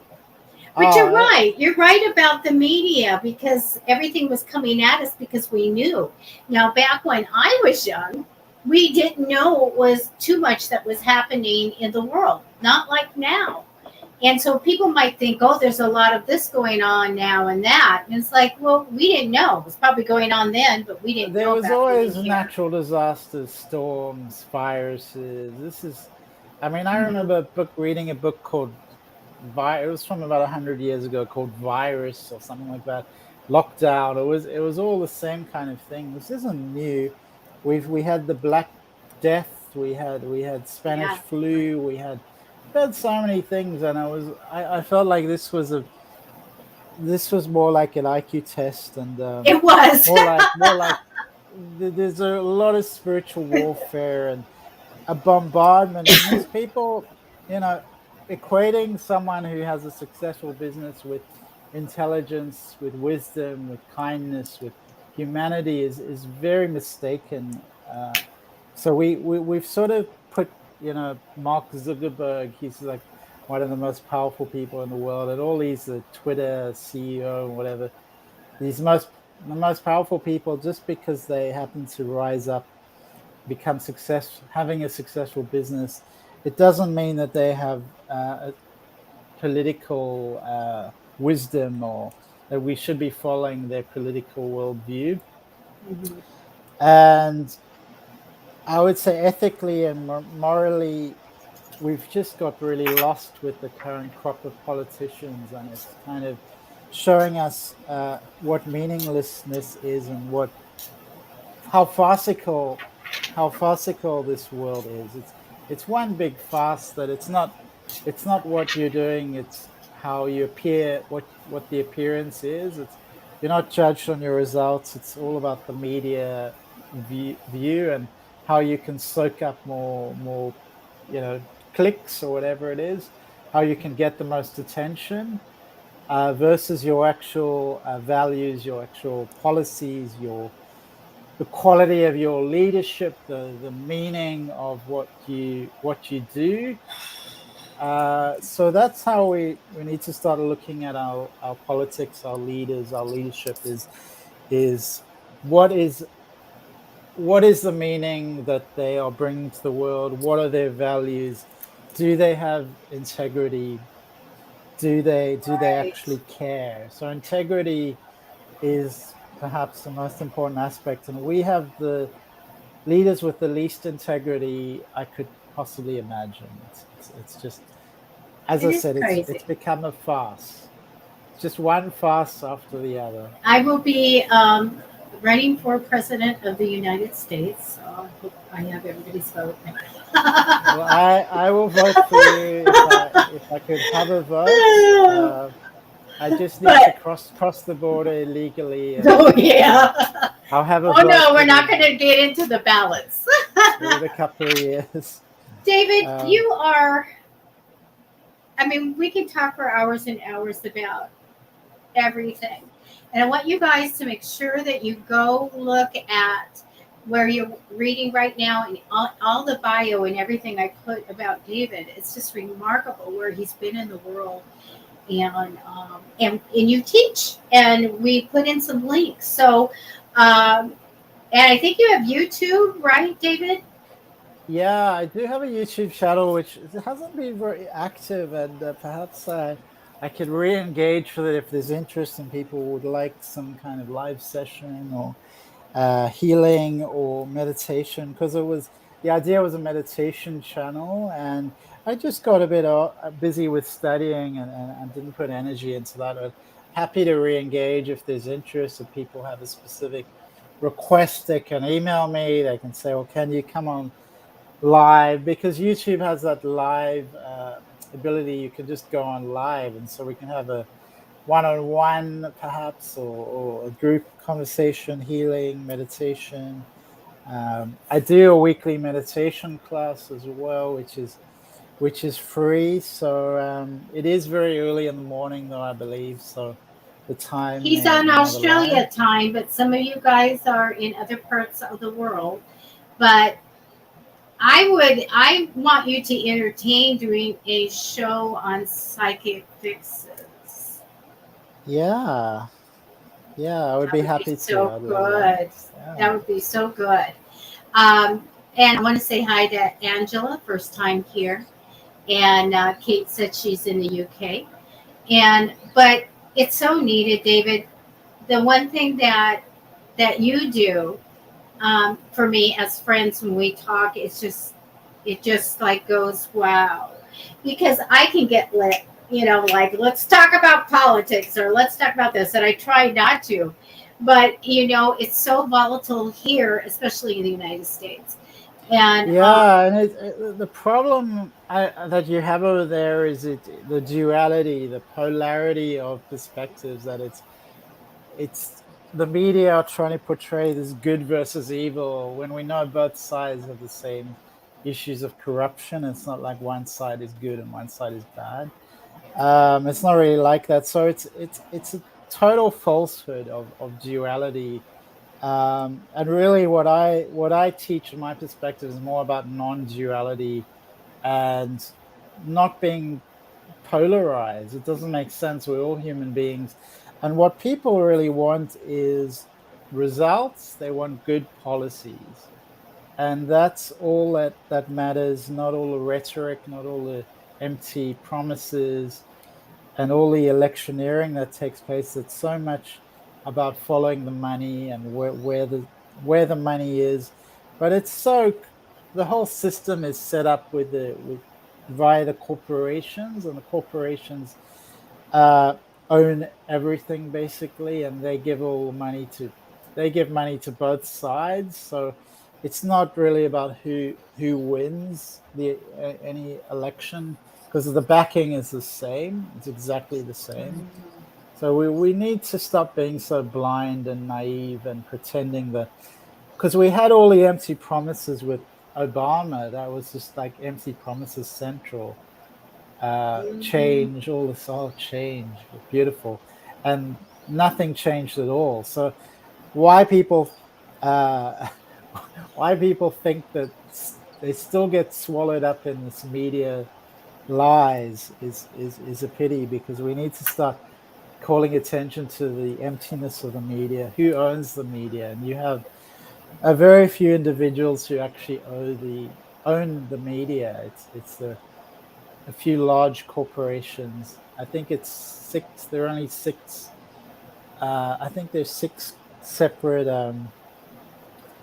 But you're Oh, right. You're right about the media, because everything was coming at us because we knew. Now, back when I was young, we didn't know it was too much that was happening in the world, not like now. And so people might think, oh, there's a lot of this going on now and that. And it's like, well, we didn't know. It was probably going on then, but we didn't there know was about living always here. natural disasters, storms, viruses. I mean, I remember reading a book called it was from about 100 years ago, called Virus or something like that. Lockdown. It was all the same kind of thing. This isn't new. We had the Black Death. We had Spanish Yeah, flu. We had so many things, and I felt like this was more like an IQ test, and it was. more like there's a lot of spiritual warfare and a bombardment, and these people, you know, equating someone who has a successful business with intelligence, with wisdom, with kindness, with humanity is very mistaken. So we've sort of put, Mark Zuckerberg, he's like one of the most powerful people in the world, and all these Twitter CEO and whatever, these the most powerful people, just because they happen to rise up, become having a successful business, it doesn't mean that they have a political wisdom, or that we should be following their political worldview. Mhm. And I would say ethically and morally, we've just got really lost with the current crop of politicians, and it's kind of showing us what meaninglessness is, and how farcical this world is. It's one big farce, that it's not what you're doing, it's how you appear, what the appearance is. You're not judged on your results. It's all about the media view, and how you can soak up more clicks, or whatever it is, how you can get the most attention, versus your actual values, your actual policies, the quality of your leadership, the meaning of what you do. So that's how we need to start looking at our politics, our leaders, our leadership is what is the meaning that they are bringing to the world? What are their values? Do they have integrity? Do they Right. actually care? So integrity is perhaps the most important aspect, and we have the leaders with the least integrity I could possibly imagine. It's just, as It I is said, it's crazy. become a farce. It's just one farce after the other. I will be running for president of the United States. So I hope I have everybody's vote. Well, I will vote for you if I could have a vote. I just need to But cross the border illegally, and oh yeah. I'll have a Oh vote no, we're not going within to get into the ballots. a couple of years. David, Um, you are. I mean, we can talk for hours and hours about everything. And I want you guys to make sure that you go look at where you're reading right now, and all the bio and everything I put about David. It's just remarkable where he's been in the world, and you teach, and we put in some links. So, and I think you have YouTube, right, David? Yeah, I do have a YouTube channel which hasn't been very active, and perhaps I could re-engage with it if there's interest and people would like some kind of live session, or healing or meditation, because the idea was a meditation channel, and I just got a bit busy with studying, and didn't put energy into that. But happy to re-engage if there's interest, if people have a specific request. They can email me. They can say, well, can you come on live? Because YouTube has that live ability. You can just go on live, and so we can have a one-on-one perhaps, or a group conversation, healing, meditation. I do a weekly meditation class as well, which is free. So it is very early in the morning, though, I believe. So the time He's may on not allow. Australia time, but some of you guys are in other parts of the world. But I want you to entertain doing a show on psychic fixes. Yeah, yeah, I would That be would be happy to. so I'd love that. good. That Yeah. would be so good. Um, and I want to say hi to Angela, first time here. And Kate said she's in the UK. But it's so needed, David. The one thing that you do for me as friends when we talk, it's just it just like goes, wow. Because I can get lit, like, let's talk about politics or let's talk about this. And I try not to. But, it's so volatile here, especially in the United States. And Yeah, and the problem that you have over there is the duality, the polarity of perspectives. That it's the media are trying to portray this good versus evil when we know both sides have the same issues of corruption. It's not like one side is good and one side is bad. It's not really like that. So it's a total falsehood of duality. And really, what I teach in my perspective is more about non-duality and not being polarized. It doesn't make sense. We're all human beings, and what people really want is results. They want good policies, and that's all that matters. Not all the rhetoric, not all the empty promises, and all the electioneering that takes place. It's so much about following the money and where the money is, but the whole system is set up with via the corporations, and the corporations uh, own everything basically, and they give money to both sides. So it's not really about who wins any election, because the backing is the same. It's exactly the same. So we need to stop being so blind and naive and pretending that, because we had all the empty promises with Obama. That was just like empty promises central. Change, all this all change, beautiful, and nothing changed at all. So why people uh, why people think that they still get swallowed up in this media lies is a pity, because we need to start calling attention to the emptiness of the media. Who owns the media? And you have a very few individuals who actually own the media. It's a few large corporations. I think it's six. There are only six. I think there's six separate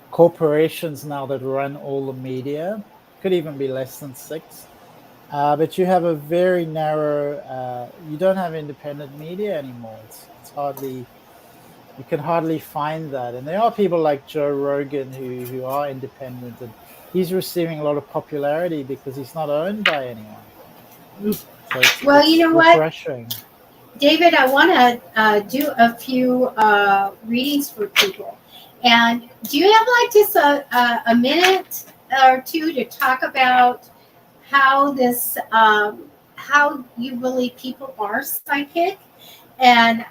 corporations now that run all the media. Could even be less than six. But you have a very narrow. You don't have independent media anymore. It's hardly. You can hardly find that. And there are people like Joe Rogan who are independent, and he's receiving a lot of popularity because he's not owned by anyone. So well, you it's know what, refreshing. David, I want to do a few readings for people. And do you have like just a minute or two to talk about how how you believe people are psychic and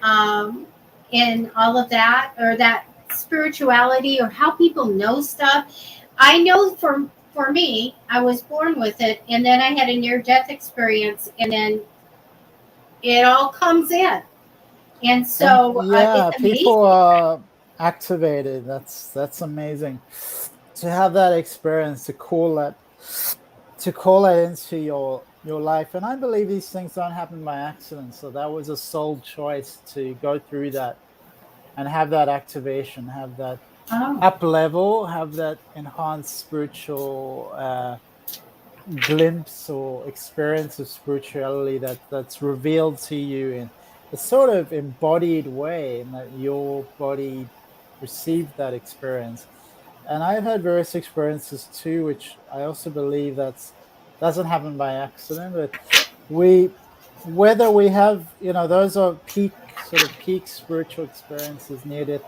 all of that, or that spirituality, or how people know stuff? I know for me, I was born with it, and then I had a near death experience, and then it all comes in. And And so yeah, it's amazing. people are activated. That's amazing to have that experience, to call that into your life. And I believe these things don't happen by accident. So that was a soul choice to go through that and have that activation, have that Oh, up level, have that enhanced spiritual glimpse or experience of spirituality that's revealed to you in a sort of embodied way, and that your body received that experience. And I've had various experiences too, which I also believe that's doesn't happen by accident. But we whether we have, those are peak spiritual experiences, near death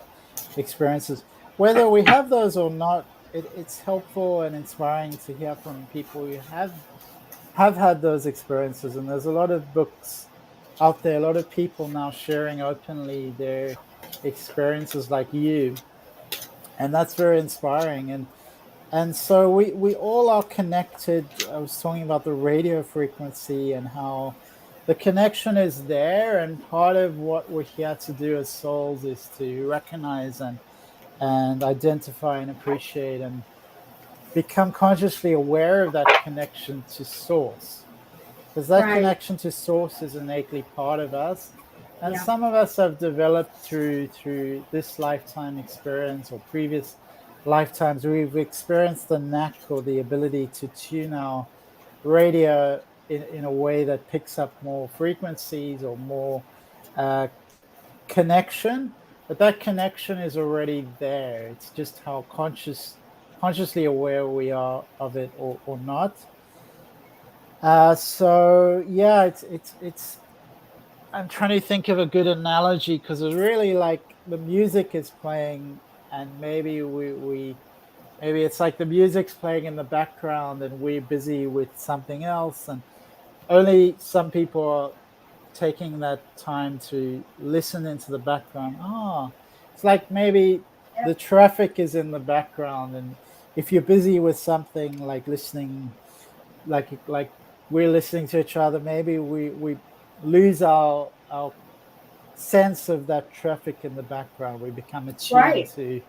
experiences. Whether we have those or not, it's helpful and inspiring to hear from people who have had those experiences. And there's a lot of books out there, a lot of people now sharing openly their experiences like you, and that's very inspiring. And so we all are connected. I was talking about the radio frequency and how the connection is there, and part of what we're here to do as souls is to recognize and identify and appreciate and become consciously aware of that connection to source, because that right. connection to source is innately part of us. And Yeah. some of us have developed through this lifetime experience or previous lifetimes, we've experienced the knack or the ability to tune our radio in a way that picks up more frequencies or more uh, connection, but that connection is already there. It's just how consciously aware we are of it or not. So yeah, it's I'm trying to think of a good analogy, because it's really like the music is playing, and maybe it's like the music's playing in the background and we're busy with something else, and only some people are taking that time to listen into the background. It's like maybe the traffic is in the background, and if you're busy with something like listening, like we're listening to each other, maybe we lose our sense of that traffic in the background. We become attuned to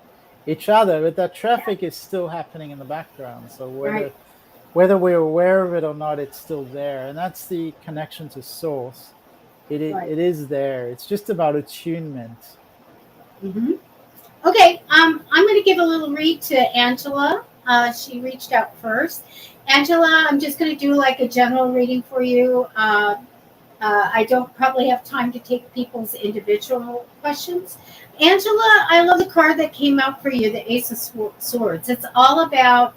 each other, but that traffic is still happening in the background. So whether we're aware of it or not, it's still there, and that's the connection to source. It is there. It's just about attunement. Mm-hmm. Okay, I'm going to give a little read to Angela. She reached out first. Angela, I'm just going to do like a general reading for you. I don't probably have time to take people's individual questions. Angela, I love the card that came out for you, the Ace of Swords. It's all about,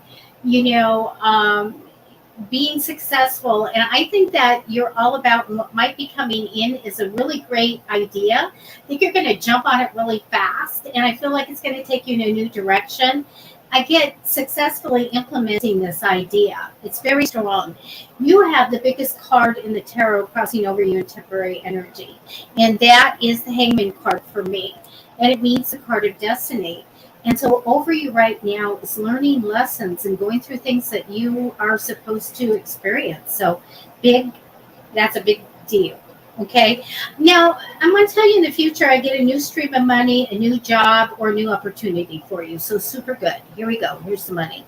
being successful. And I think that you're all about what might be coming in is a really great idea. I think you're going to jump on it really fast. And I feel like it's going to take you in a new direction. I get successfully implementing this idea. It's very strong. You have the biggest card in the tarot crossing over you in temporary energy. And that is the Hangman card for me. And it means the card of destiny. And so over you right now is learning lessons and going through things that you are supposed to experience. So that's a big deal. Okay. Now, I'm going to tell you in the future, I get a new stream of money, a new job, or a new opportunity for you. So super good. Here we go. Here's the money.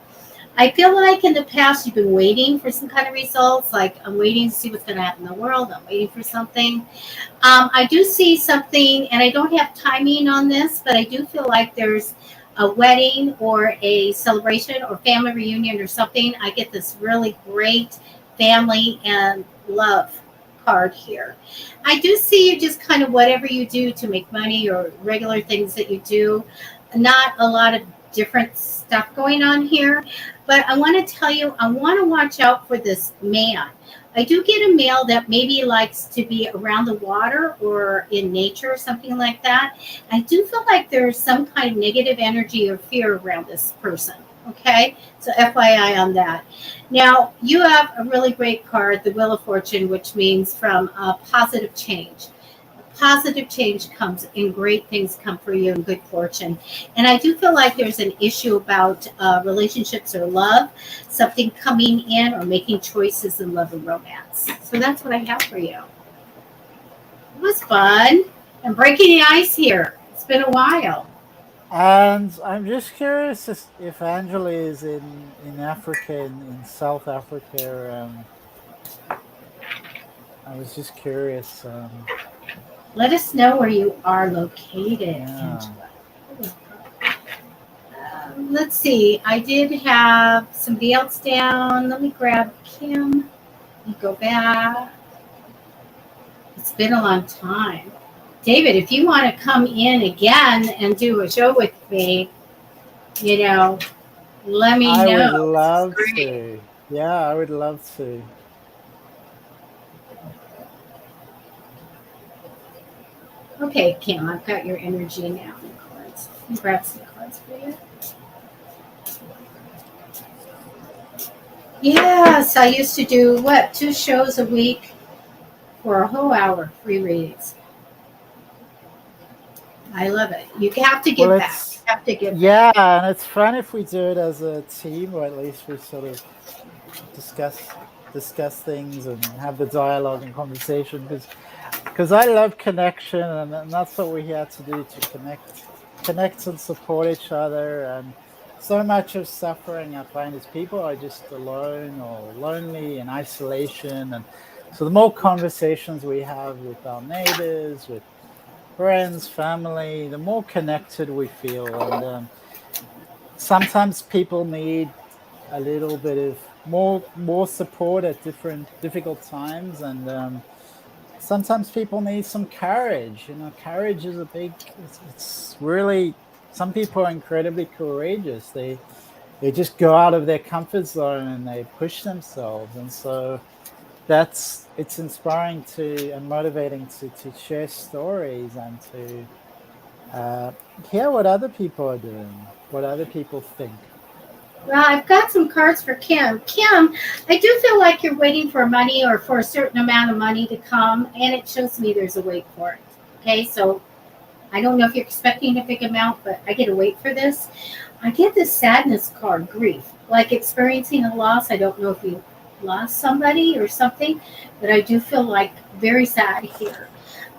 I feel like in the past, you've been waiting for some kind of results. Like, I'm waiting to see what's going to happen in the world. I'm waiting for something. I do see something, and I don't have timing on this, but I do feel like there's a wedding or a celebration or family reunion or something. I get this really great family and love card here. I do see you just kind of whatever you do to make money or regular things that you do. Not a lot of different stuff going on here, but I want to tell you, I want to watch out for this man. I do get a male that maybe likes to be around the water or in nature or something like that. I do feel like there's some kind of negative energy or fear around this person. Okay, so FYI on that. Now, you have a really great card, the Wheel of Fortune, which means from a positive change. Positive change comes and great things come for you and good fortune. And I do feel like there's an issue about relationships or love, something coming in or making choices in love and romance. So that's what I have for you. It was fun. I'm breaking the ice here. It's been a while. And I'm just curious if Angela is in Africa, in South Africa. I was just curious. Let us know where you are located, Yeah. Angela. Let's see. I did have somebody else down. Let me grab Kim. You go back. It's been a long time. David, if you want to come in again and do a show with me, let me know. I would love to. Yeah, I would love to. Okay, Kim, I've got your energy now. Cards. Let me grab some cards for you. Yes, I used to do 2 shows a week for a whole hour, free readings. I love it. You have to give back. You have to give back. And it's fun if we do it as a team, or at least we sort of discuss things and have the dialogue and conversation, because I love connection, and that's what we're here to do, to connect and support each other. And so much of suffering, I find, is people are just alone or lonely in isolation. And so the more conversations we have with our neighbors, with friends, family, the more connected we feel. And sometimes people need a little bit of more support at different difficult times, and sometimes people need some courage. Courage is a big. It's really, some people are incredibly courageous. They just go out of their comfort zone and they push themselves, and so it's inspiring and motivating to share stories and to hear what other people are doing, what other people think. Well, I've got some cards for Kim. Kim, I do feel like you're waiting for money or for a certain amount of money to come, and it shows me there's a wait for it. Okay, so I don't know if you're expecting a big amount, but I get to wait for this. I get this sadness card, grief, like experiencing a loss. I don't know if you lost somebody or something, but I do feel like very sad here.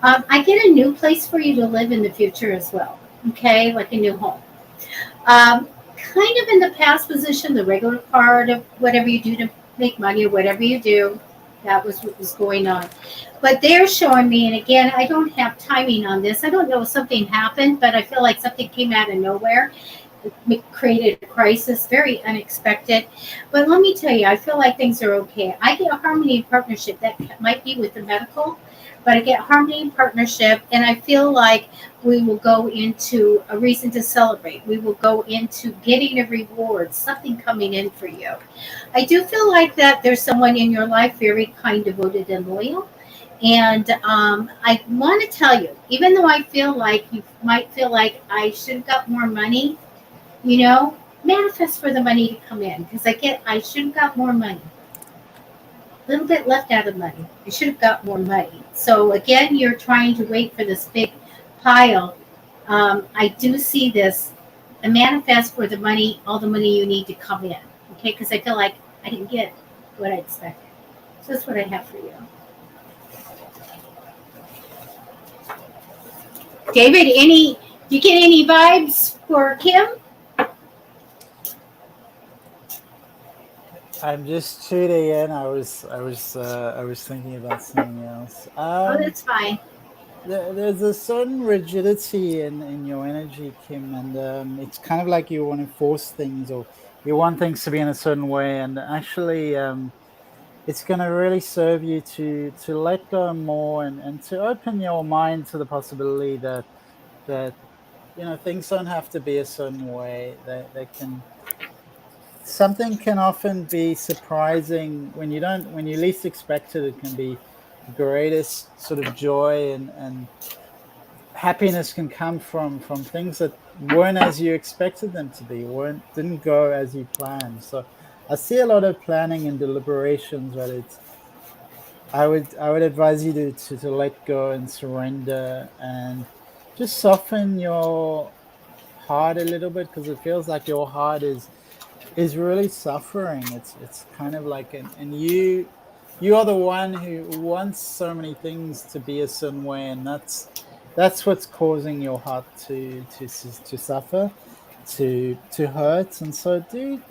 I get a new place for you to live in the future as well. Okay, like a new home. Kind of in the past position, the regular part of whatever you do to make money or whatever you do, that was what was going on. But they're showing me, and again, I don't have timing on this. I don't know if something happened, but I feel like something came out of nowhere. It created a crisis, very unexpected. But let me tell you, I feel like things are okay. I get a harmony and partnership that might be with the medical, but I get harmony and partnership, and I feel like we will go into a reason to celebrate. We will go into getting a reward, something coming in for you. I do feel like that there's someone in your life very kind, devoted, and loyal. And I want to tell you, even though I feel like you might feel like I should have got more money, manifest for the money to come in, because I should have got more money. A little bit left out of money. I should have got more money. So again, you're trying to wait for this big pile. I do see this, a manifest for the money, all the money you need to come in. Okay, because I feel like I didn't get what I expected. So that's what I have for you. David, you get any vibes for Kim? I'm just tuning in. I was thinking about something else. Oh, that's fine. There's a certain rigidity in your energy, Kim, and it's kind of like you want to force things, or you want things to be in a certain way. And actually, it's going to really serve you to let go more and to open your mind to the possibility that things don't have to be a certain way. They can. Something can often be surprising when you least expect it. It can be the greatest sort of joy and happiness can come from things that weren't as you expected them to be, didn't go as you planned. So I see a lot of planning and deliberations, but I would advise you to let go and surrender and just soften your heart a little bit, because it feels like your heart is really suffering. It's kind of like and you are the one who wants so many things to be a certain way, and that's what's causing your heart to suffer, to hurt. And so do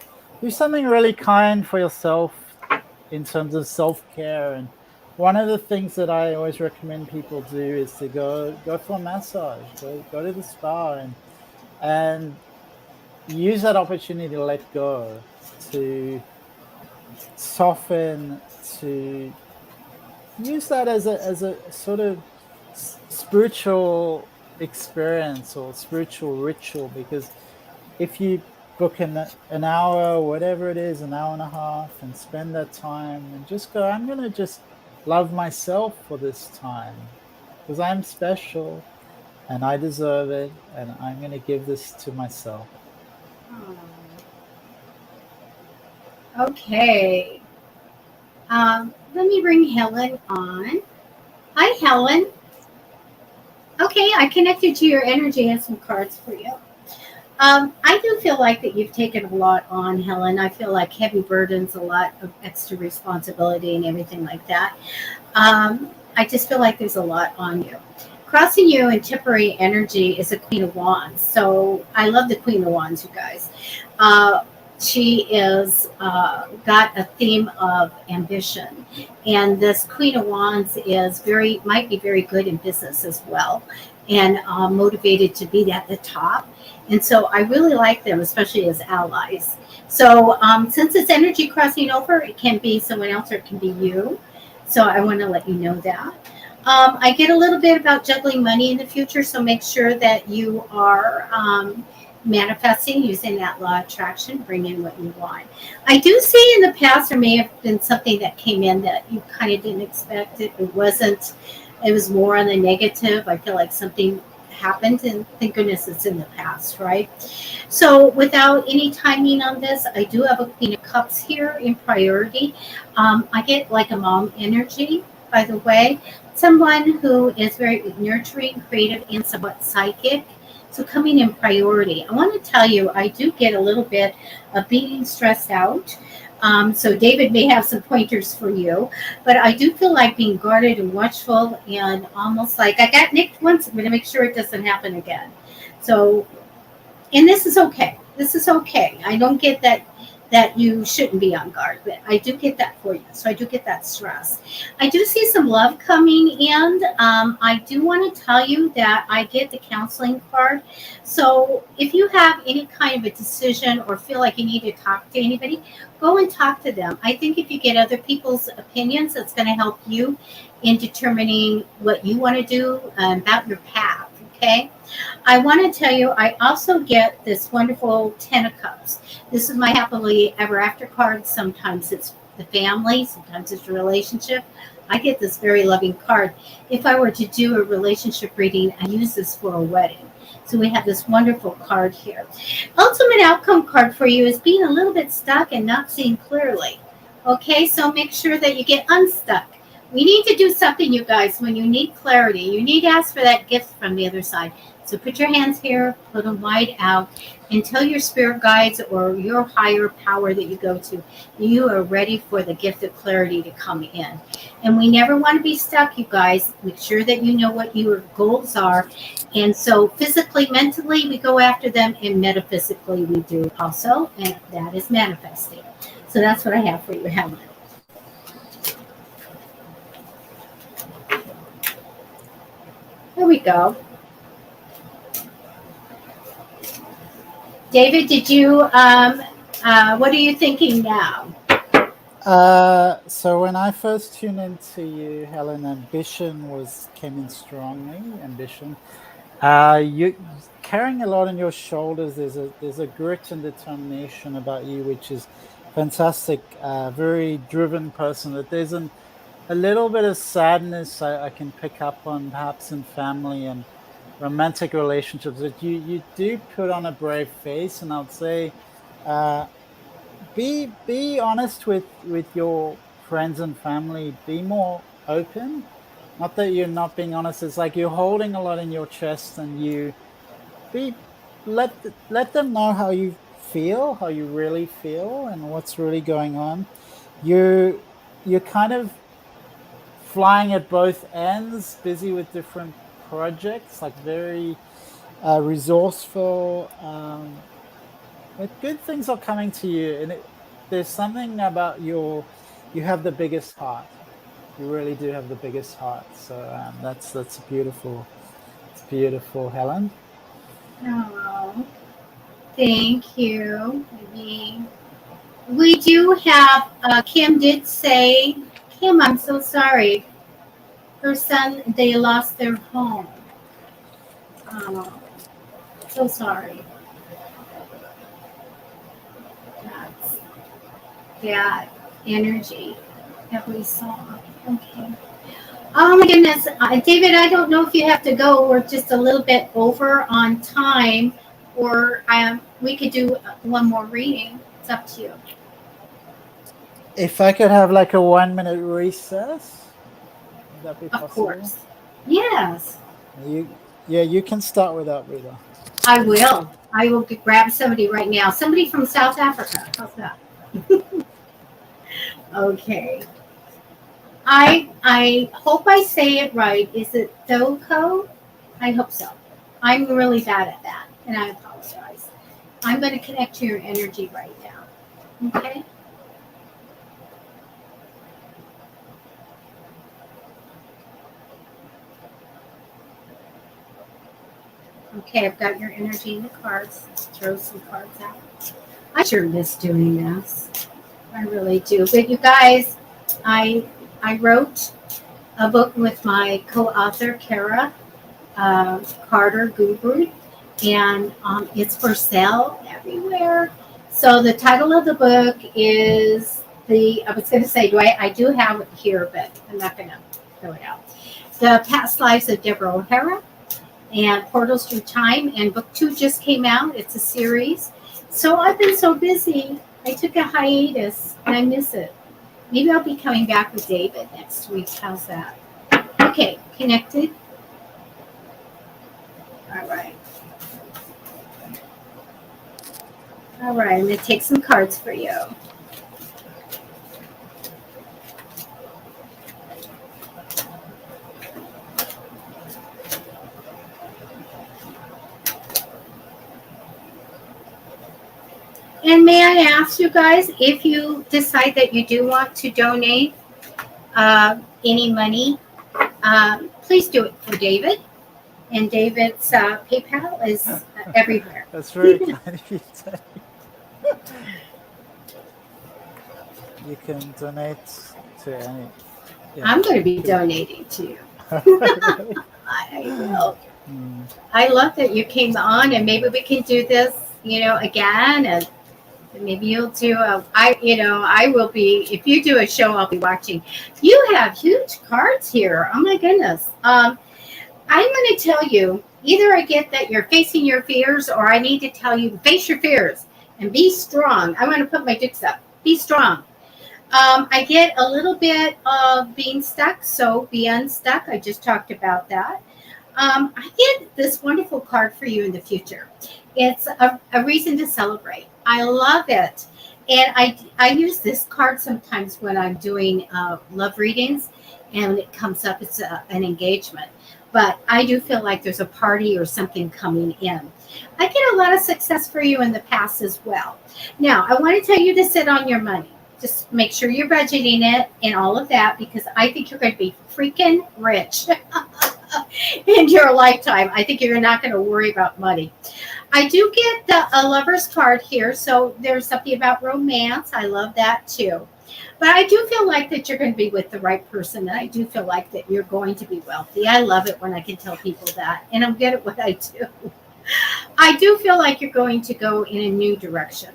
something really kind for yourself in terms of self-care. And one of the things that I always recommend people do is to go for a massage, go to the spa and use that opportunity to let go, to soften, to use that as a sort of spiritual experience or spiritual ritual. Because if you book an hour, whatever it is, an hour and a half, and spend that time and just go, I'm going to just love myself for this time because I'm special and I deserve it, and I'm going to give this to myself. Okay. Let me bring Helen on. Hi, Helen. Okay, I connected to your energy and some cards for you. I do feel like that you've taken a lot on, Helen. I feel like heavy burdens, a lot of extra responsibility and everything like that. I just feel like there's a lot on you. Crossing you in temporary energy is a Queen of Wands. So I love the Queen of Wands, you guys. She is got a theme of ambition, and this Queen of Wands might be very good in business as well, and motivated to be at the top. And so I really like them, especially as allies. So since it's energy crossing over, it can be someone else or it can be you. So I want to let you know that. I get a little bit about juggling money in the future, so make sure that you are manifesting using that law of attraction, bring in what you want. I do see in the past there may have been something that came in that you kind of didn't expect. It wasn't, it was more on the negative. I feel like something happened, and thank goodness it's in the past, right? So without any timing on this, I do have a Queen of Cups here in priority. I get like a mom energy, by the way, someone who is very nurturing, creative, and somewhat psychic. So coming in priority, I want to tell you, I do get a little bit of being stressed out. So David may have some pointers for you, but I do feel like being guarded and watchful, and almost like I got nicked once. I'm going to make sure it doesn't happen again. So, and this is okay. This is okay. I don't get that you shouldn't be on guard, but I do get that for you. So I do get that stress. I do see some love coming in. I do want to tell you that I get the counseling card. So if you have any kind of a decision or feel like you need to talk to anybody, go and talk to them. I think if you get other people's opinions, it's going to help you in determining what you want to do about your path. Okay. I want to tell you, I also get this wonderful Ten of Cups. This is my happily ever after card. Sometimes it's the family, sometimes it's a relationship. I get this very loving card. If I were to do a relationship reading, I use this for a wedding. So we have this wonderful card here. Ultimate outcome card for you is being a little bit stuck and not seeing clearly. Okay, so make sure that you get unstuck. We need to do something, you guys, when you need clarity. You need to ask for that gift from the other side. So put your hands here, put them wide out, and tell your spirit guides or your higher power that you go to, you are ready for the gift of clarity to come in. And we never want to be stuck, you guys. Make sure that you know what your goals are. And so physically, mentally, we go after them, and metaphysically, we do also, and that is manifesting. So that's what I have for you, Helen. There we go. David, did you, what are you thinking now? So when I first tuned into you, Helen, ambition came in strongly. Ambition. You carrying a lot on your shoulders. There's a grit and determination about you, which is fantastic. Very driven person. That there's a little bit of sadness I can pick up on, perhaps in family and romantic relationships. That you do put on a brave face, and I would say, be honest with your friends and family. Be more open. Not that you're not being honest. It's like you're holding a lot in your chest, and you be let them know how you feel, how you really feel, and what's really going on. You're kind of flying at both ends, busy with different projects, like very resourceful. But good things are coming to you, and there's something about you have the biggest heart. You really do have the biggest heart. So that's beautiful. It's beautiful, Helen. Oh, thank you. We do have, Kim did say, Kim, I'm so sorry. Her son, they lost their home. Oh, so sorry. That's that energy that we saw. Okay. Oh my goodness. David, I don't know if you have to go. We're just a little bit over on time, or we could do one more reading. It's up to you. If I could have like a 1 minute recess, would that be Of possible? course. Yes, You can start without Rita. I will. I will grab somebody right now. Somebody from South Africa. How's that? Okay. I hope I say it right. Is it Doko? I hope so. I'm really bad at that, and I apologize. I'm going to connect to your energy right now. Okay. Okay, I've got your energy in the cards. Let's throw some cards out. I sure miss doing this. I really do. But you guys, I I wrote a book with my co-author Kara Carter Guru, and it's for sale everywhere. So the title of the book is the. I was going to say, I do have it here, but I'm not going to throw it out. The Past Lives of Deborah O'Hara and Portals Through Time, and book 2 just came out. It's a series. So I've been so busy. I took a hiatus, and I miss it. Maybe I'll be coming back with David next week. How's that? Okay, connected. All right. All right, I'm going to take some cards for you. And may I ask you guys, if you decide that you do want to donate any money, please do it for David. And David's PayPal is everywhere. That's very kind of you, Debbie. You can donate to any. Yeah. I'm going to be donating to you. I will. I love that you came on, and maybe we can do this, again, and maybe you'll do I will be, if you do a show, I'll be watching. You have huge cards here. Oh my goodness. I'm going to tell you, either I get that you're facing your fears, or I need to tell you, face your fears and be strong. I'm going to put my dicks up. Be strong. I get a little bit of being stuck, so be unstuck. I just talked about that. I get this wonderful card for you in the future. It's a reason to celebrate. I love it. And I use this card sometimes when I'm doing love readings, and when it comes up, it's an engagement. But I do feel like there's a party or something coming in. I get a lot of success for you in the past as well. Now, I want to tell you to sit on your money. Just make sure you're budgeting it and all of that, because I think you're going to be freaking rich in your lifetime. I think you're not going to worry about money. I do get a lover's card here, so there's something about romance. I love that too. But I do feel like that you're going to be with the right person, and I do feel like that you're going to be wealthy. I love it when I can tell people that, and I'm good at what I do. I do feel like you're going to go in a new direction,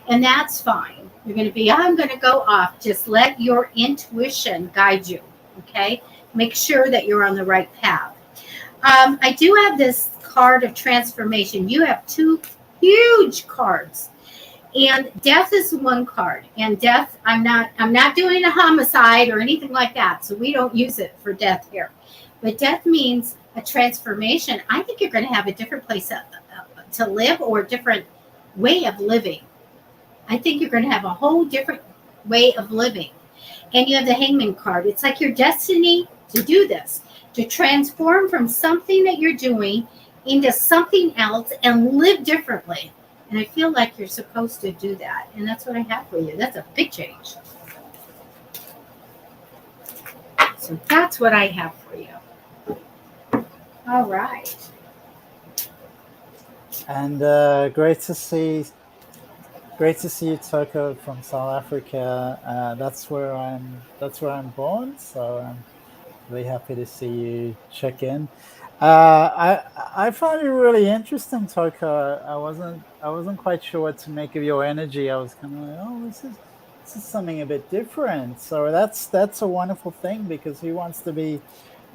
and that's fine. You're going to be, I'm going to go off. Just let your intuition guide you, okay? Make sure that you're on the right path. I do have this card of transformation. You have 2 huge cards, and death is one card. And death, I'm not doing a homicide or anything like that, so we don't use it for death here. But death means a transformation. I think you're going to have a different place to live, or a different way of living. I think you're going to have a whole different way of living. And you have the Hangman card. It's like your destiny to do this, to transform from something that you're doing into something else and live differently. And I feel like you're supposed to do that. And that's what I have for you. That's a big change. So that's what I have for you. All right. And great to see you, Toko, from South Africa. That's where I'm born, so I'm really happy to see you check in. I found you really interesting, Toko. I wasn't quite sure what to make of your energy. I was kind of like, oh, this is something a bit different. So that's a wonderful thing, because who wants to be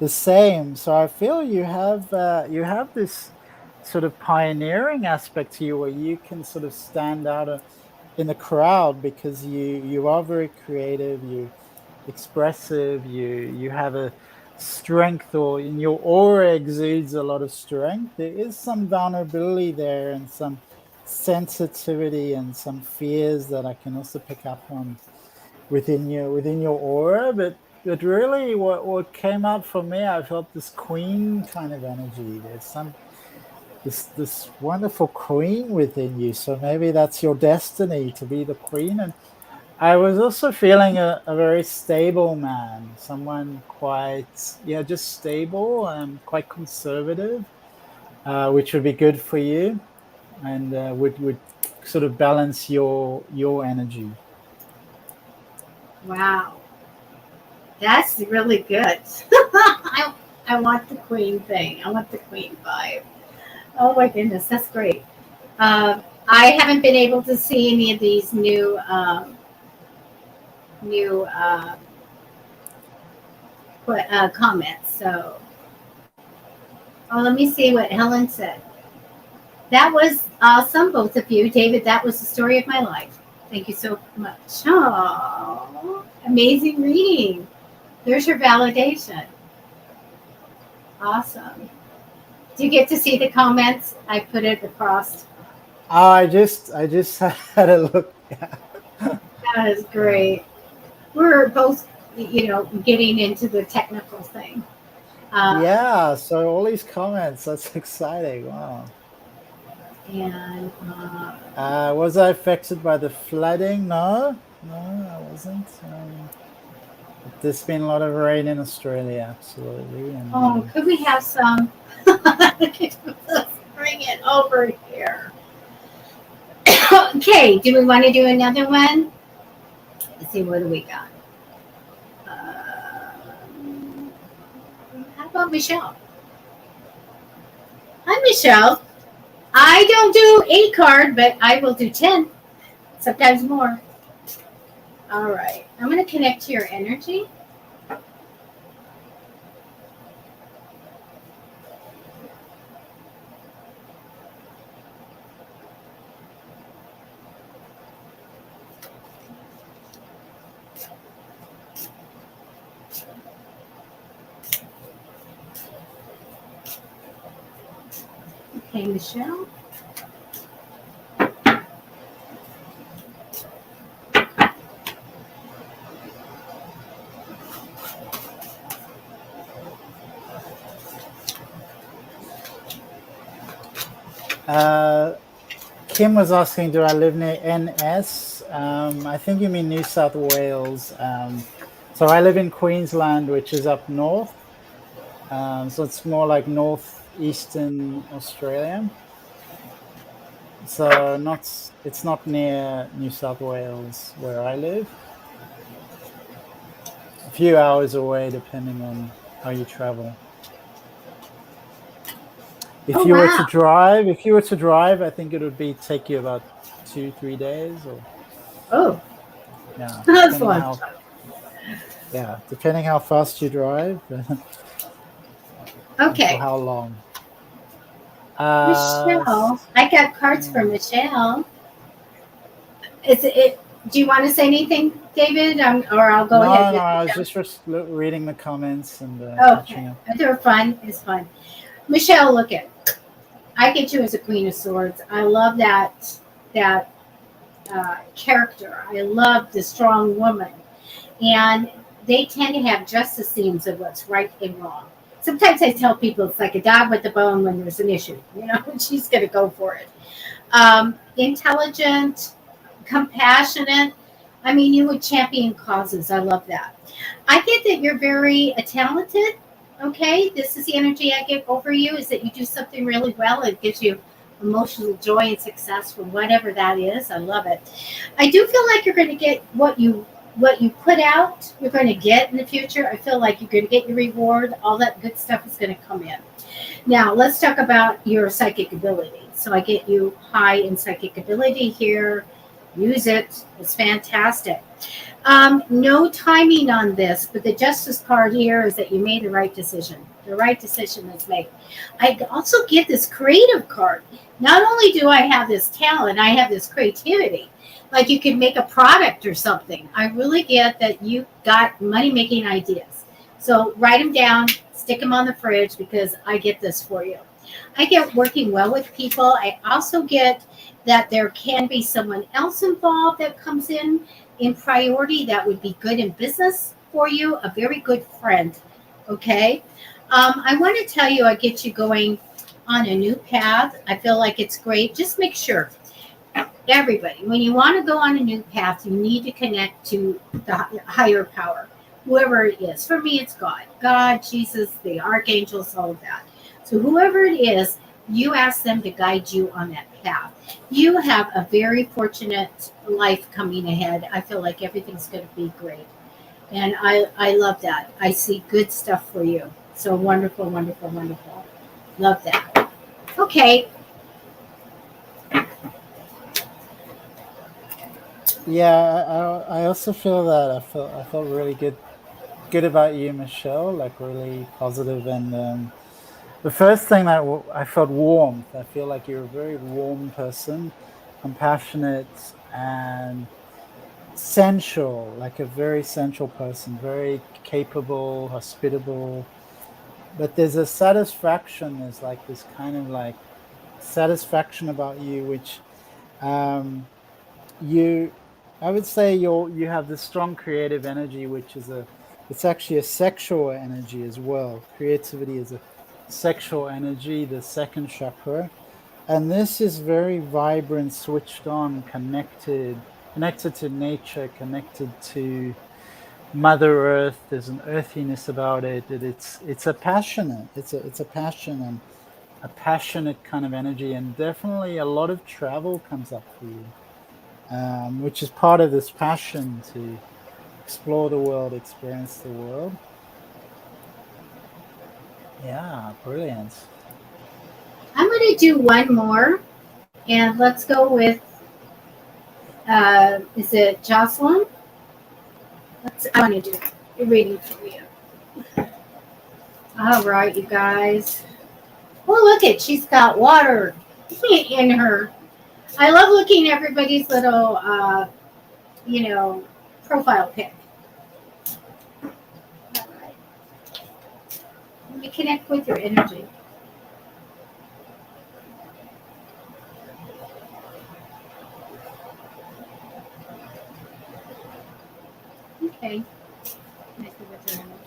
the same? So I feel you have this sort of pioneering aspect to you, where you can sort of stand out in the crowd, because you are very creative, you expressive, you have a strength, or in your aura exudes a lot of strength. There is some vulnerability there, and some sensitivity, and some fears that I can also pick up on within your aura. But really, what came out for me, I felt this queen kind of energy. There's this wonderful queen within you. So maybe that's your destiny, to be the queen. And I was also feeling a very stable man, someone quite, just stable and quite conservative. which would be good for you, and would sort of balance your energy. Wow, that's really good. I want the queen thing. I want the queen vibe. Oh my goodness, that's great. I haven't been able to see any of these new comments. So, oh, let me see what Helen said. That was awesome, both of you, David. That was the story of my life. Thank you so much. Oh, amazing reading. There's your validation. Awesome. Do you get to see the comments? I put it across. Oh, I just had a look. That is great. We're both, getting into the technical thing. Yeah, so all these comments, that's exciting. Wow. And was I affected by the flooding? No, I wasn't. There's been a lot of rain in Australia, absolutely. And, could we have some? Let's bring it over here. Okay, do we want to do another one? Let's see, what do we got? How about Michelle? Hi, Michelle. I don't do 8 card, but I will do 10, sometimes more. All right, I'm going to connect to your energy. Okay, Michelle. Kim was asking, do I live near NS? I think you mean New South Wales. So I live in Queensland, which is up north. So it's more like northeastern Australia. So it's not near New South Wales where I live. A few hours away, depending on how you travel. If you were to drive, I think it would take you about 2-3 days. Oh, yeah, that's fun. Yeah, depending how fast you drive. Okay. For how long? Michelle, I got cards for Michelle. Do you want to say anything, David, or I'll go ahead? No, I was just reading the comments and okay. They're fun. It's fun. Michelle, look at. I get you as a Queen of Swords. I love that character. I love the strong woman, and they tend to have just the themes of what's right and wrong. Sometimes I tell people it's like a dog with a bone when there's an issue. She's going to go for it. Intelligent, compassionate. I mean, you would champion causes. I love that. I get that you're very talented. Okay, this is the energy I get over you, is that you do something really well. It gives you emotional joy and success for whatever that is. I love it. I do feel like you're going to get what you put out, you're going to get in the future. I feel like you're going to get your reward. All that good stuff is going to come in. Now, let's talk about your psychic ability. So I get you high in psychic ability here. Use it. It's fantastic. No timing on this, but the Justice card here is that you made the right decision. The right decision is made. I also get this creative card. Not only do I have this talent, I have this creativity. Like you could make a product or something. I really get that you got money-making ideas. So write them down, stick them on the fridge, because I get this for you. I get working well with people. I also get that there can be someone else involved that comes in priority that would be good in business for you, a very good friend. Okay. I want to tell you, I get you going on a new path. I feel like it's great. Just make sure, everybody, when you want to go on a new path, you need to connect to the higher power, whoever it is. For me, it's God, Jesus, the archangels, all of that. So whoever it is, You ask them to guide you on that path. You have a very fortunate life coming ahead. I feel like everything's going to be great. And I love that. I see good stuff for you. So wonderful, wonderful, wonderful. Love that. Okay. Yeah, I also feel that I felt really good about you, Michelle. Like really positive, and the first thing that I felt warmth. I feel like you're a very warm person, compassionate and sensual, like a very sensual person, very capable, hospitable. But there's a satisfaction. There's like this kind of like satisfaction about you, which um, you I would say you have this strong creative energy, which is it's actually a sexual energy as well. Creativity is a sexual energy, the second chakra. And this is very vibrant, switched on, connected to nature, connected to Mother Earth. There's an earthiness about it. It's a passionate, it's a passion and a passionate kind of energy, and definitely a lot of travel comes up for you. Which is part of this passion to explore the world, experience the world. Yeah, brilliant. I'm going to do one more. And let's go with, is it Jocelyn? I want to do a reading for you. All right, you guys. Oh, look it. She's got water in her. I love looking at everybody's little, profile pic. All right. Let me connect with your energy. Okay. Connected with your energy.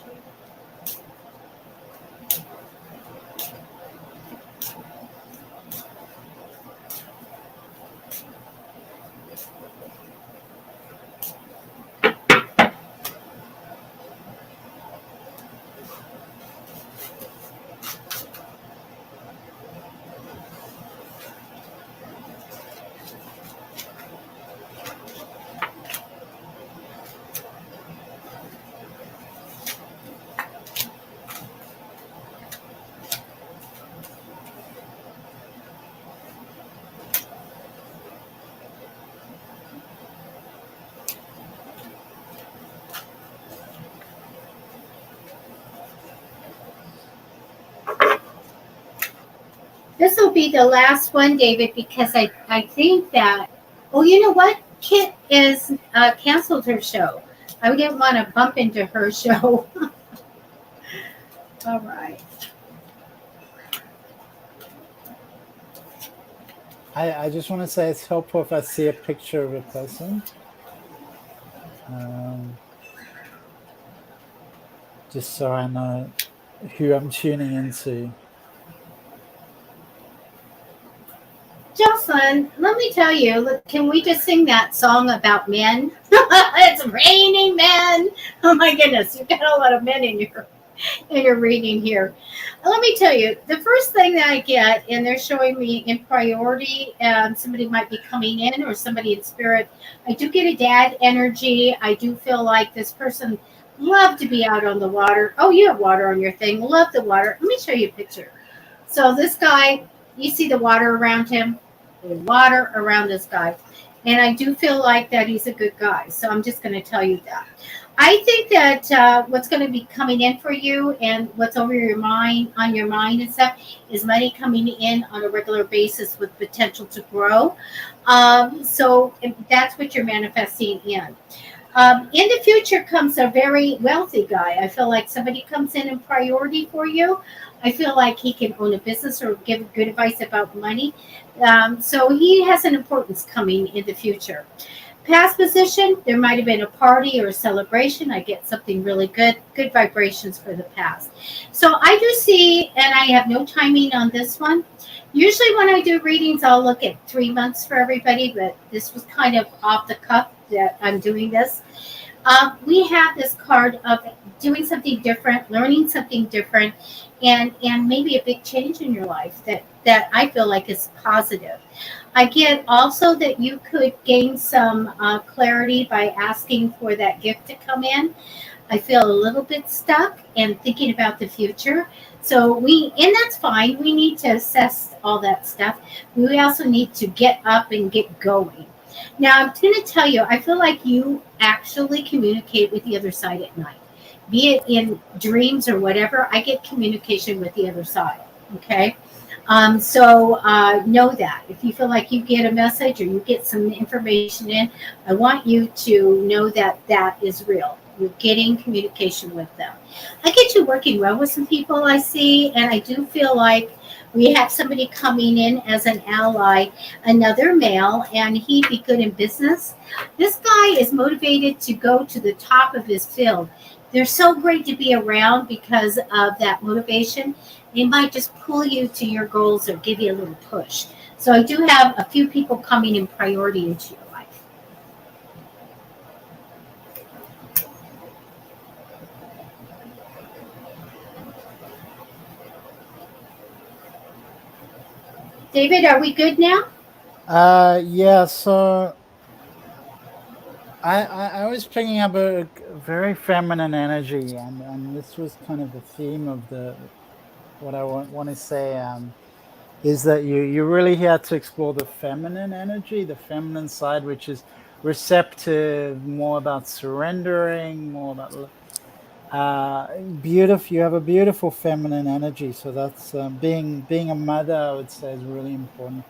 This will be the last one, David, because I think that, oh, you know what? Kit is canceled her show. I didn't want to bump into her show. All right. I just want to say it's helpful if I see a picture of a person. Just so I know who I'm tuning into. Jocelyn, let me tell you, look, can we just sing that song about men? It's raining men. Oh my goodness, you've got a lot of men in your reading here. Let me tell you, the first thing that I get, and they're showing me in priority, and somebody might be coming in or somebody in spirit, I do get a dad energy. I do feel like this person loved to be out on the water. Oh, you have water on your thing. Love the water. Let me show you a picture. So this guy, you see the water around him? The water around this guy. And I do feel like that he's a good guy. So I'm just going to tell you that. I think that what's going to be coming in for you and what's over your mind, on your mind and stuff, is money coming in on a regular basis with potential to grow. So that's what you're manifesting in. In the future comes a very wealthy guy. I feel like somebody comes in priority for you. I feel like he can own a business or give good advice about money. So he has an importance coming in the future. Past position, there might have been a party or a celebration. I get something really good vibrations for the past. So I do see, and I have no timing on this one. Usually when I do readings, I'll look at 3 months for everybody, but this was kind of off the cuff that I'm doing this. we have this card of doing something different, learning something different, and maybe a big change in your life that I feel like is positive. I get also that you could gain some clarity by asking for that gift to come in. I feel a little bit stuck and thinking about the future. So and that's fine. We need to assess all that stuff. We also need to get up and get going. Now, I'm going to tell you, I feel like you actually communicate with the other side at night, be it in dreams or whatever. I get communication with the other side. Okay. So know that if you feel like you get a message or you get some information in, I want you to know that that is real. You're getting communication with them. I get you working well with some people I see, and I do feel like we have somebody coming in as an ally, another male, and he'd be good in business. This guy is motivated to go to the top of his field. They're so great to be around because of that motivation. They might just pull you to your goals or give you a little push. So I do have a few people coming in priority into your life. David, are we good now? Yeah, so I was picking up a very feminine energy, and this was kind of the theme of what I want to say is that you really had to explore the feminine energy, the feminine side, which is receptive, more about surrendering, more about beautiful. You have a beautiful feminine energy, so that's being a mother, I would say, is a really important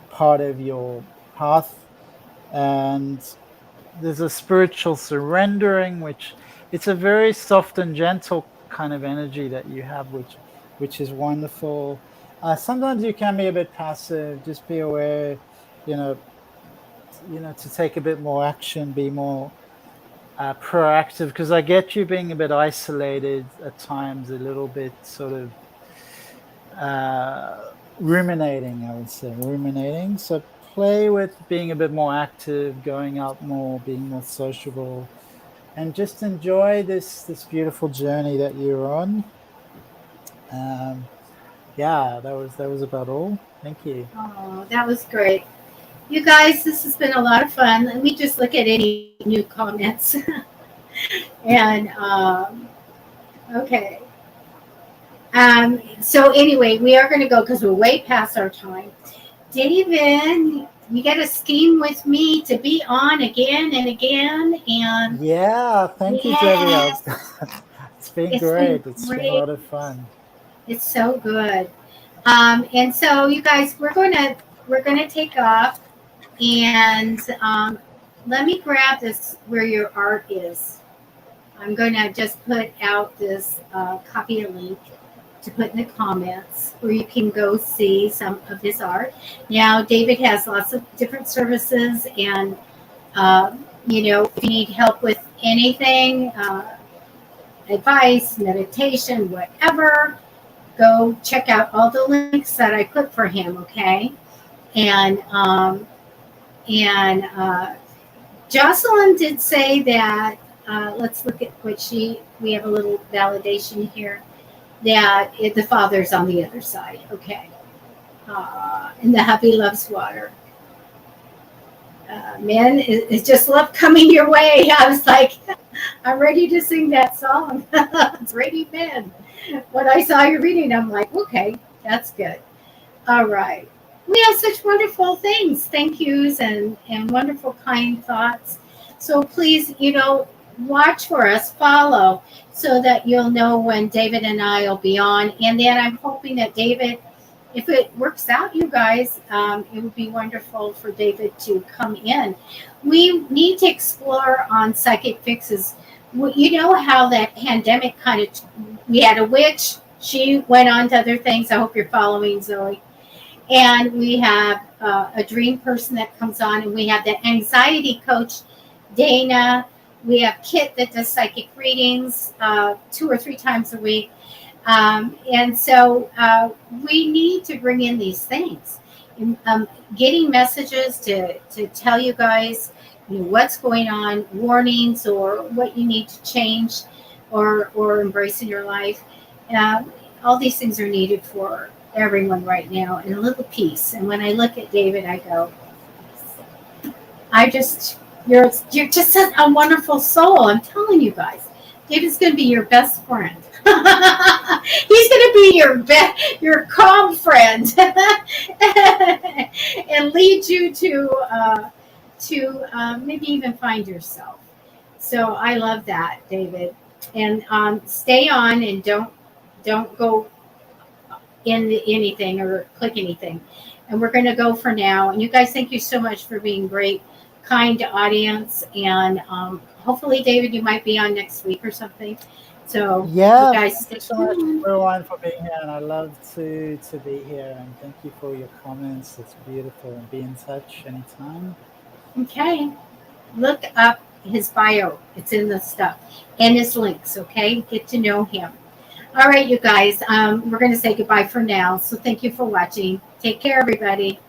part of your path. And there's a spiritual surrendering, which it's a very soft and gentle kind of energy that you have, which is wonderful. Sometimes you can be a bit passive. Just be aware, you know, to take a bit more action, be more proactive. Because I get you being a bit isolated at times, a little bit sort of ruminating. I would say ruminating. So play with being a bit more active, going out more, being more sociable, and just enjoy this beautiful journey that you're on. Yeah, that was about all. Thank you. Oh, that was great. You guys, this has been a lot of fun. Let me just look at any new comments. And okay. So anyway, we are going to go because we're way past our time. David, you got a scheme with me to be on again and again, and Yeah, thank you, Debbie. yes, It's been it's been great. It's been a great. lot of fun. It's so good. And so you guys, we're gonna take off, and let me grab this where your art is. I'm going to just put out this copy a link to put in the comments where you can go see some of his art. Now, David has lots of different services, and if you need help with anything, advice, meditation, whatever, go check out all the links that I put for him. Okay, and Jocelyn did say that. Let's look at what we have a little validation here that the father's on the other side. Okay. And the hubby loves water. Man, it just love coming your way. I was like, I'm ready to sing that song. It's ready, man. When I saw you reading, I'm like, okay, that's good. All right. We have such wonderful things, thank yous, and wonderful, kind thoughts. So please, watch for us, follow, so that you'll know when David and I will be on. And then I'm hoping that David, if it works out, you guys, it would be wonderful for David to come in. We need to explore on psychic fixes. You know how that pandemic we had a witch, she went on to other things. I hope you're following, Zoe. And we have a dream person that comes on, and we have the anxiety coach, Dana. We have Kit that does psychic readings 2 or 3 times a week. And so we need to bring in these things. Getting messages to tell you guys what's going on, warnings, or what you need to change or embrace in your life. Uh, all these things are needed for everyone right now, and a little peace. And when I look at David, I go, I just, you're just a wonderful soul. I'm telling you guys, David's going to be your best friend. He's going to be your calm friend, and lead you to maybe even find yourself. So I love that, David. And stay on and don't go in anything or click anything. And we're going to go for now. And you guys, thank you so much for being great, kind audience. And hopefully, David, you might be on next week or something. So Yeah, you guys, thank you so much, everyone, for being here. And I love to be here. And thank you for your comments. It's beautiful. And be in touch anytime. Okay. Look up his bio. It's in the stuff. And his links, okay? Get to know him. All right, you guys. We're going to say goodbye for now. So thank you for watching. Take care, everybody.